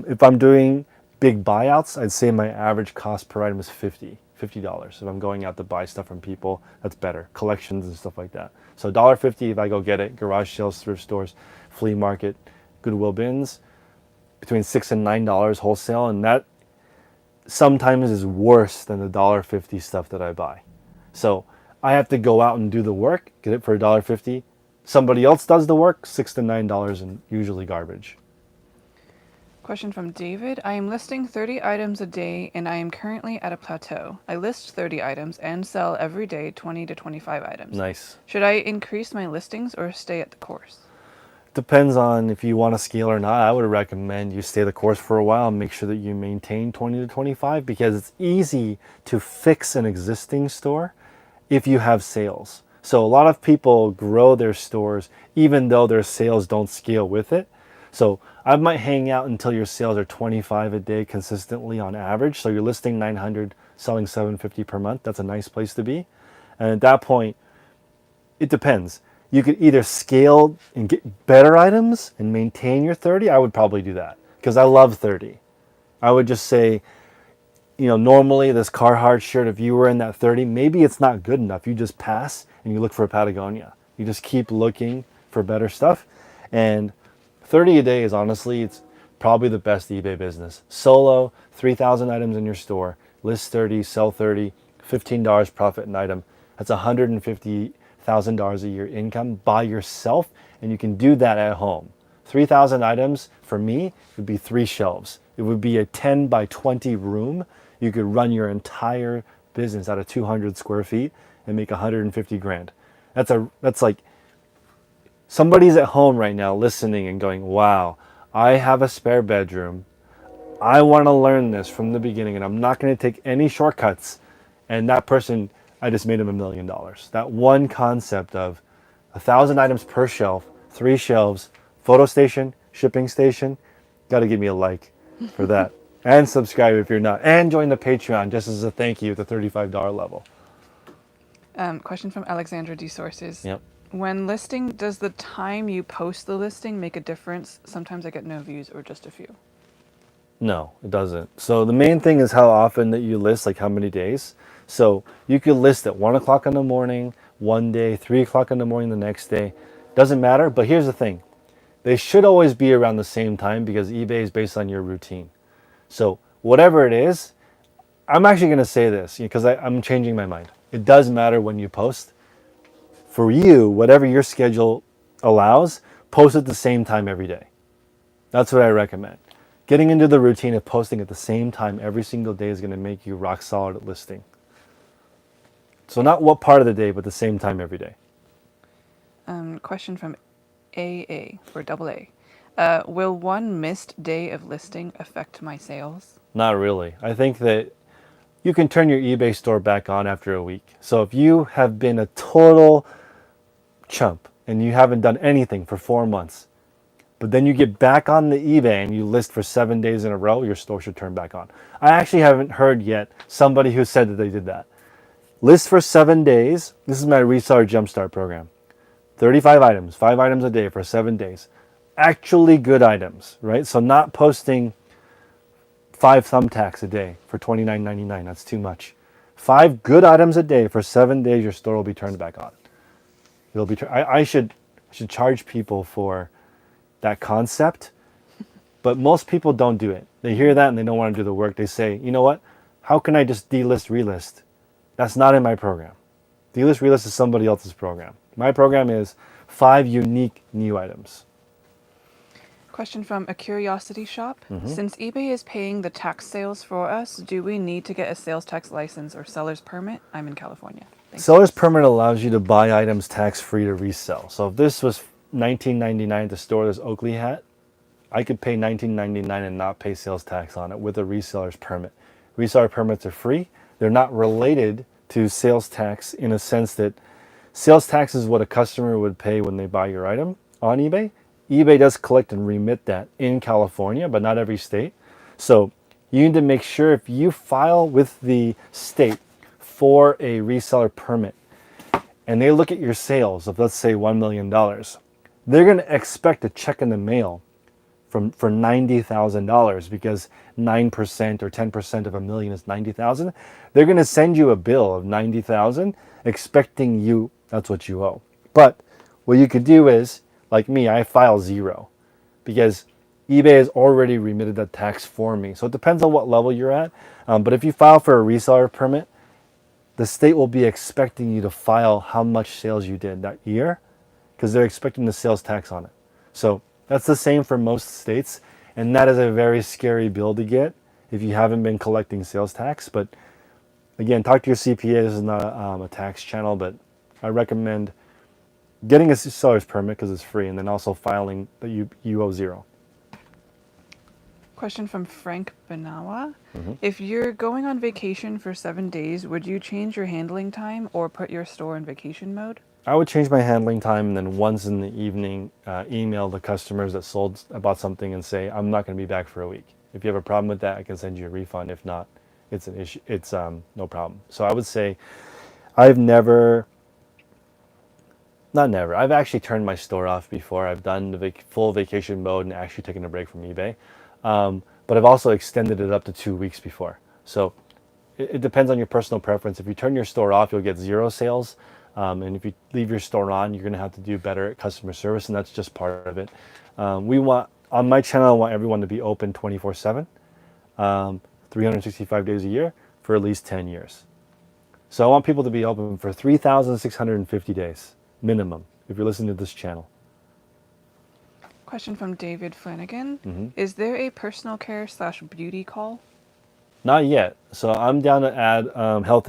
If I'm doing big buyouts, I'd say my average cost per item is $50. If I'm going out to buy stuff from people, that's better. Collections and stuff like that. So $1.50 if I go get it. Garage sales, thrift stores, flea market, Goodwill bins, between $6 and $9 wholesale, and that sometimes is worse than the $1.50 stuff that I buy. So I have to go out and do the work, get it for $1.50. Somebody else does the work, $6 to $9, and usually garbage. Question from David. I am listing 30 items a day and I am currently at a plateau. I list 30 items and sell every day 20 to 25 items. Nice. Should I increase my listings or stay at the course? Depends on if you want to scale or not. I would recommend you stay the course for a while and make sure that you maintain 20 to 25 because it's easy to fix an existing store if you have sales. So a lot of people grow their stores even though their sales don't scale with it. So I might hang out until your sales are 25 a day consistently on average. So you're listing 900, selling 750 per month. That's a nice place to be. And at that point, it depends. You could either scale and get better items and maintain your 30. I would probably do that because I love 30. I would just say, normally this Carhartt shirt, if you were in that 30, maybe it's not good enough. You just pass and you look for a Patagonia. You just keep looking for better stuff. And 30 a day is honestly, it's probably the best eBay business. Solo, 3,000 items in your store, list 30, sell 30, $15 profit an item. That's $150,000 a year income by yourself, and you can do that at home. 3,000 items for me would be 3 shelves. It would be a 10 by 20 room. You could run your entire business out of 200 square feet and make 150 grand. That's like somebody's at home right now listening and going, wow, I have a spare bedroom. I want to learn this from the beginning and I'm not going to take any shortcuts. And that person, I just made him $1 million. That one concept of 1,000 items per shelf, 3 shelves, photo station, shipping station. Got to give me a like for that. And subscribe if you're not. And join the Patreon just as a thank you at the $35 level. Question from Alexandra D. Sources. Yep. When listing, does the time you post the listing make a difference? Sometimes I get no views or just a few. No, it doesn't. So the main thing is how often that you list, like how many days. So you could list at 1 o'clock in the morning, one day, 3 o'clock in the morning the next day. Doesn't matter, but here's the thing. They should always be around the same time because eBay is based on your routine. So whatever it is, I'm actually going to say this because I'm changing my mind. It does matter when you post. For you, whatever your schedule allows, post at the same time every day. That's what I recommend. getting into the routine of posting at the same time every single day is going to make you rock solid at listing. So not what part of the day, but the same time every day. Question from AA or double A. Will one missed day of listing affect my sales? Not really. I think that you can turn your eBay store back on after a week. So if you have been a total chump and you haven't done anything for 4 months, but then you get back on the eBay and you list for 7 days in a row, your store should turn back on. I actually haven't heard yet somebody who said that they did that. List for 7 days. This is my Reseller Jumpstart program. 35 items, 5 items a day for 7 days. Actually good items, right? So not posting 5 thumbtacks a day for $29.99. That's too much. 5 good items a day for 7 days, your store will be turned back on. It'll be. I should charge people for that concept, but most people don't do it. They hear that and they don't want to do the work. They say, you know what? How can I just delist, relist? That's not in my program. Delist, relist is somebody else's program. My program is 5 unique new items. Question from a curiosity shop. Since eBay is paying the tax sales for us, do we need to get a sales tax license or seller's permit? I'm in California. Thanks. Seller's permit allows you to buy items tax-free to resell. So if this was $19.99 at the store, this Oakley hat, I could pay $19.99 and not pay sales tax on it with a reseller's permit. Reseller permits are free. They're not related to sales tax in a sense that sales tax is what a customer would pay when they buy your item on eBay. eBay does collect and remit that in California, but not every state. So you need to make sure if you file with the state for a reseller permit and they look at your sales of, let's say, $1 million, they're going to expect a check in the mail for $90,000 because 9% or 10% of $1 million is 90,000. They're going to send you a bill of 90,000 expecting you, that's what you owe. But what you could do is, like me, I file 0 because eBay has already remitted that tax for me. So it depends on what level you're at. But if you file for a reseller permit, the state will be expecting you to file how much sales you did that year because they're expecting the sales tax on it. So that's the same for most states. And that is a very scary bill to get if you haven't been collecting sales tax. But again, talk to your CPA. This is not a tax channel, but I recommend getting a seller's permit because it's free, and then also filing that you owe 0. Question from Frank Benawa. If you're going on vacation for 7 days, would you change your handling time or put your store in vacation mode? I would change my handling time and then once in the evening email the customers that sold about something and say, I'm not going to be back for a week. If you have a problem with that, I can send you a refund. If not, it's an issue. It's no problem. So I would say I've actually turned my store off before. I've done the full vacation mode and actually taken a break from eBay. But I've also extended it up to 2 weeks before. So it depends on your personal preference. If you turn your store off, you'll get 0 sales. And if you leave your store on, you're going to have to do better at customer service, and that's just part of it. On my channel, I want everyone to be open 24/7, 365 days a year for at least 10 years. So I want people to be open for 3,650 days minimum if you're listening to this channel. Question from David Flanagan. Is there a personal care / beauty call? Not yet. So I'm down to add health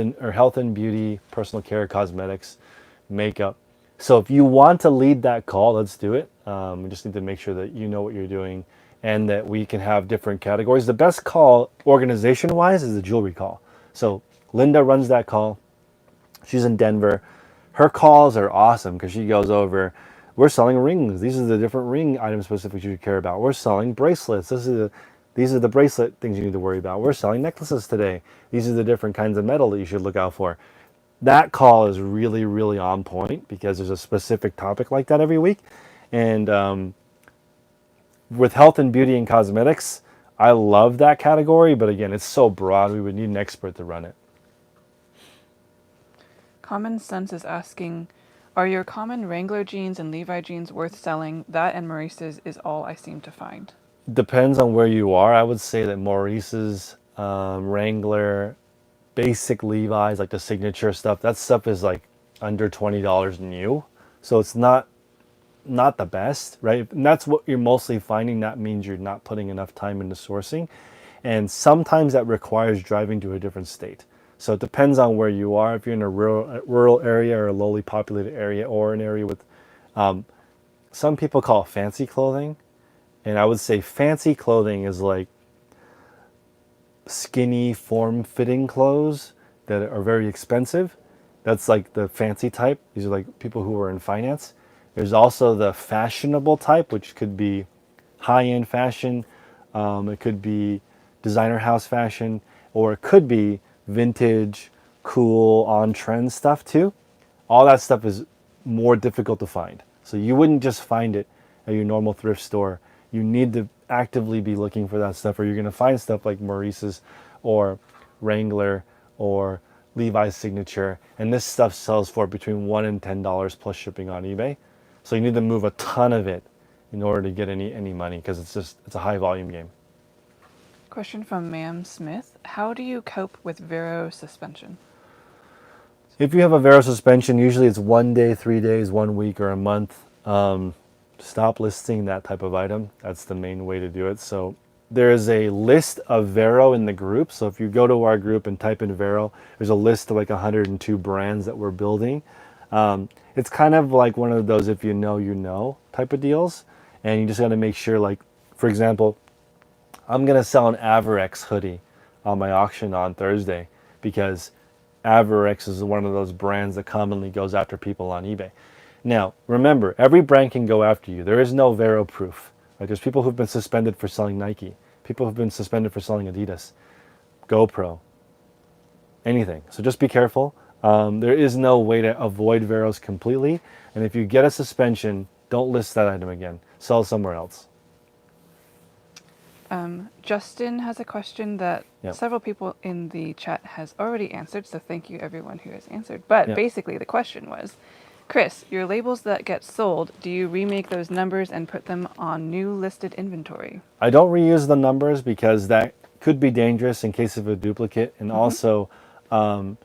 and beauty, personal care, cosmetics, makeup. So if you want to lead that call, let's do it. We just need to make sure that you know what you're doing and that we can have different categories. The best call organization-wise is the jewelry call. So Linda runs that call. She's in Denver. Her calls are awesome because she goes over, we're selling rings. These are the different ring item specifics you care about. We're selling bracelets. These are the bracelet things you need to worry about. We're selling necklaces today. These are the different kinds of metal that you should look out for. That call is really, really on point because there's a specific topic like that every week. And with health and beauty and cosmetics, I love that category. But again, it's so broad, we would need an expert to run it. Common Sense is asking, are your common Wrangler jeans and Levi jeans worth selling? That and Maurice's is all I seem to find. Depends on where you are. I would say that Maurice's, Wrangler, basic Levi's, like the signature stuff, that stuff is like under $20 new. So it's not not the best, right? And that's what you're mostly finding. That means you're not putting enough time into sourcing. And sometimes that requires driving to a different state. So it depends on where you are. If you're in a rural area or a lowly populated area or an area with, some people call it fancy clothing. And I would say fancy clothing is like skinny, form-fitting clothes that are very expensive. That's like the fancy type. These are like people who are in finance. There's also the fashionable type, which could be high-end fashion. It could be designer house fashion, or it could be vintage, cool, on-trend stuff too. All that stuff is more difficult to find. So you wouldn't just find it at your normal thrift store. You need to actively be looking for that stuff, or you're going to find stuff like Maurice's or Wrangler or Levi's Signature, and this stuff sells for between $1 and $10 plus shipping on eBay. So you need to move a ton of it in order to get any money, because it's a high volume game. Question from Ma'am Smith. How do you cope with Vero suspension? If you have a Vero suspension, usually it's 1 day, 3 days, 1 week, or a month. Stop listing that type of item. That's the main way to do it. So there is a list of Vero in the group. So if you go to our group and type in Vero, there's a list of like 102 brands that we're building. It's kind of like one of those if you know type of deals. And you just got to make sure, like, for example, I'm going to sell an Averex hoodie on my auction on Thursday because Averex is one of those brands that commonly goes after people on eBay. Now, remember, every brand can go after you. There is no Vero proof. Right? There's people who've been suspended for selling Nike, people who've been suspended for selling Adidas, GoPro, anything. So just be careful. There is no way to avoid Veros completely. And if you get a suspension, don't list that item again. Sell somewhere else. Justin has a question that Yep. several people in the chat has already answered, so thank you everyone who has answered. But Yep. basically the question was, Chris, your labels that get sold, do you remake those numbers and put them on new listed inventory? I don't reuse the numbers because that could be dangerous in case of a duplicate. And also, I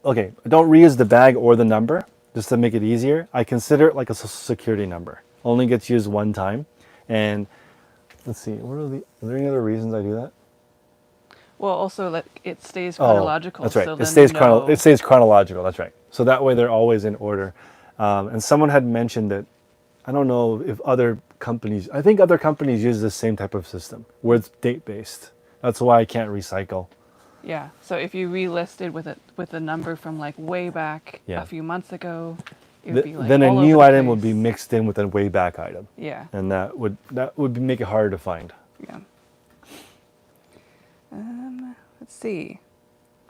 don't reuse the bag or the number just to make it easier. I consider it like a social security number. Only gets used one time. And let's see, are there any other reasons I do that? Well, also like it stays chronological. That's right. So It stays chronological. That's right. So that way they're always in order. And someone had mentioned that, I don't know if I think other companies use the same type of system where it's date based. That's why I can't recycle. Yeah. So if you relisted with a number from like way back Yeah. a few months ago, it would be like Then a all over new the item would be place. mixed in with a way back item. Yeah. And that would make it harder to find. Yeah. Let's see.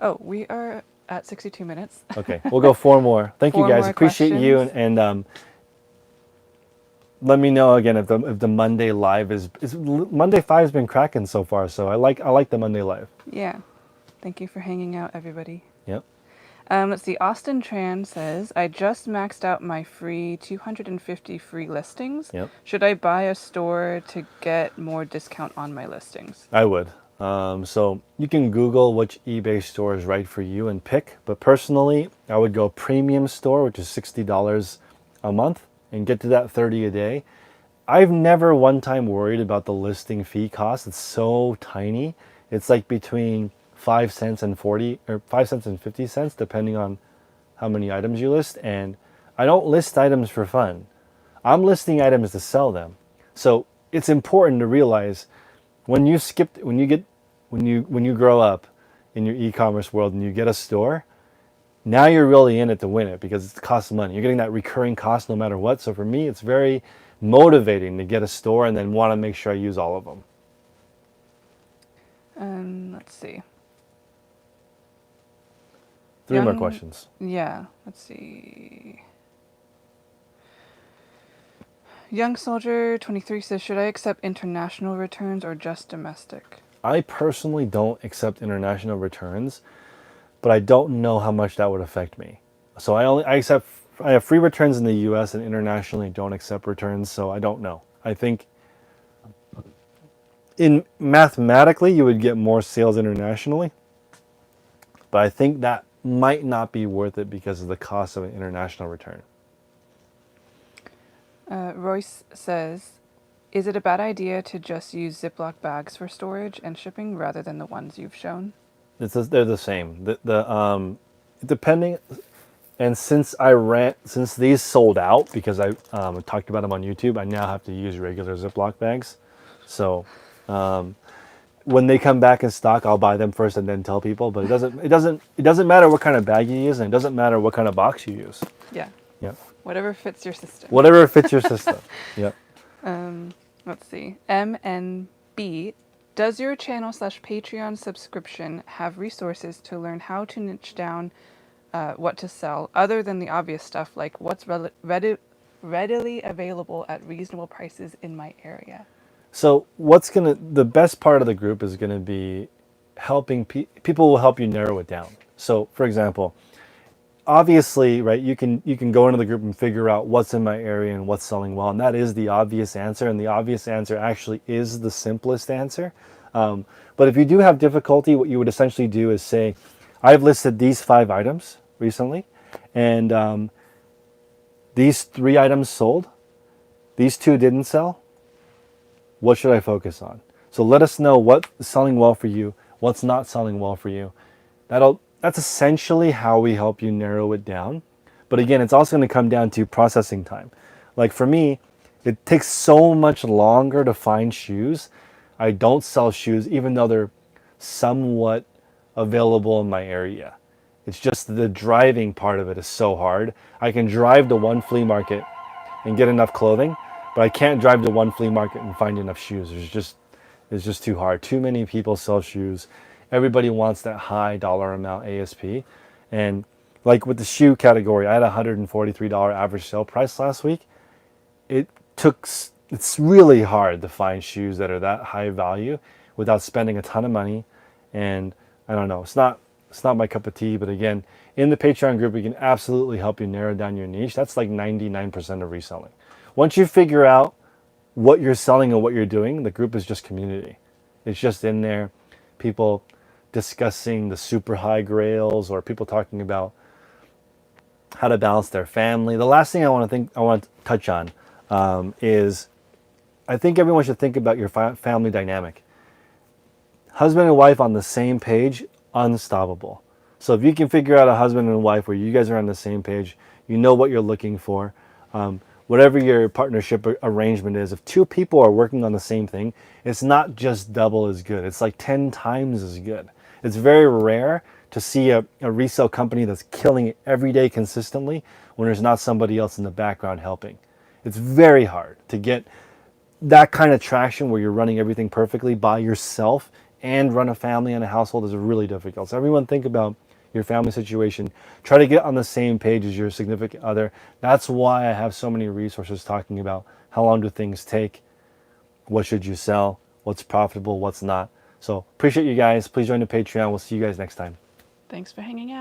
Oh, we are at 62 minutes. Okay, we'll go 4 more. Thank you Four guys. more Appreciate you, questions. and let me know again if the Monday live is Monday 5 has been cracking so far. So I like the Monday live. Yeah. Thank you for hanging out, everybody. Yep. Let's see. Austin Tran says, I just maxed out my free 250 free listings. Yep. Should I buy a store to get more discount on my listings? I would. So you can Google which eBay store is right for you and pick. But personally, I would go premium store, which is $60 a month, and get to that 30 a day. I've never one time worried about the listing fee cost. It's so tiny. It's like between 5 cents and 40 or 5 cents and 50 cents, depending on how many items you list. And I don't list items for fun. I'm listing items to sell them. So it's important to realize when you grow up in your e-commerce world and you get a store, now you're really in it to win it because it costs money. You're getting that recurring cost no matter what. So for me, it's very motivating to get a store and then want to make sure I use all of them. Let's see. 3 more questions. Yeah, let's see. Young Soldier 23 says, should I accept international returns or just domestic? I personally don't accept international returns, but I don't know how much that would affect me. So I have free returns in the US and internationally don't accept returns, so I don't know. I think mathematically you would get more sales internationally, but I think that might not be worth it because of the cost of an international return. Royce says, is it a bad idea to just use Ziploc bags for storage and shipping rather than the ones you've shown? They're the same. Depending, and since these sold out because I talked about them on YouTube, I now have to use regular Ziploc bags. So when they come back in stock, I'll buy them first and then tell people. But it doesn't matter what kind of bag you use, and it doesn't matter what kind of box you use. Yeah. Yeah. Whatever fits your system. Whatever fits your system. Yeah. Let's see. MNB, does your channel/Patreon subscription have resources to learn how to niche down what to sell, other than the obvious stuff like what's readily available at reasonable prices in my area? So the best part of the group is gonna be helping people will help you narrow it down. So for example, obviously, right, you can go into the group and figure out what's in my area and what's selling well, and that is the obvious answer, and the obvious answer actually is the simplest answer. But if you do have difficulty, what you would essentially do is say, I've listed these 5 items recently, and these 3 items sold, these 2 didn't sell. What should I focus on? So let us know what's selling well for you, what's not selling well for you. That's essentially how we help you narrow it down. But again, it's also going to come down to processing time. Like for me, it takes so much longer to find shoes. I don't sell shoes even though they're somewhat available in my area. It's just the driving part of it is so hard. I can drive to one flea market and get enough clothing, but I can't drive to one flea market and find enough shoes. It's just too hard. Too many people sell shoes. Everybody wants that high dollar amount ASP. And like with the shoe category, I had a $143 average sale price last week. It's really hard to find shoes that are that high value without spending a ton of money. And I don't know, it's not my cup of tea, but again, in the Patreon group, we can absolutely help you narrow down your niche. That's like 99% of reselling. Once you figure out what you're selling and what you're doing, the group is just community. It's just in there, people discussing the super high grails or people talking about how to balance their family. The last thing I want to touch on is I think everyone should think about your family dynamic. Husband and wife on the same page, unstoppable. So if you can figure out a husband and wife where you guys are on the same page, you know what you're looking for. Whatever your partnership arrangement is, if 2 people are working on the same thing, it's not just double as good. It's like 10 times as good. It's very rare to see a resale company that's killing it every day consistently when there's not somebody else in the background helping. It's very hard to get that kind of traction where you're running everything perfectly by yourself and run a family and a household is really difficult. So everyone think about your family situation. Try to get on the same page as your significant other. That's why I have so many resources talking about how long do things take, what should you sell, what's profitable, what's not. So appreciate you guys. Please join the Patreon. We'll see you guys next time. Thanks for hanging out.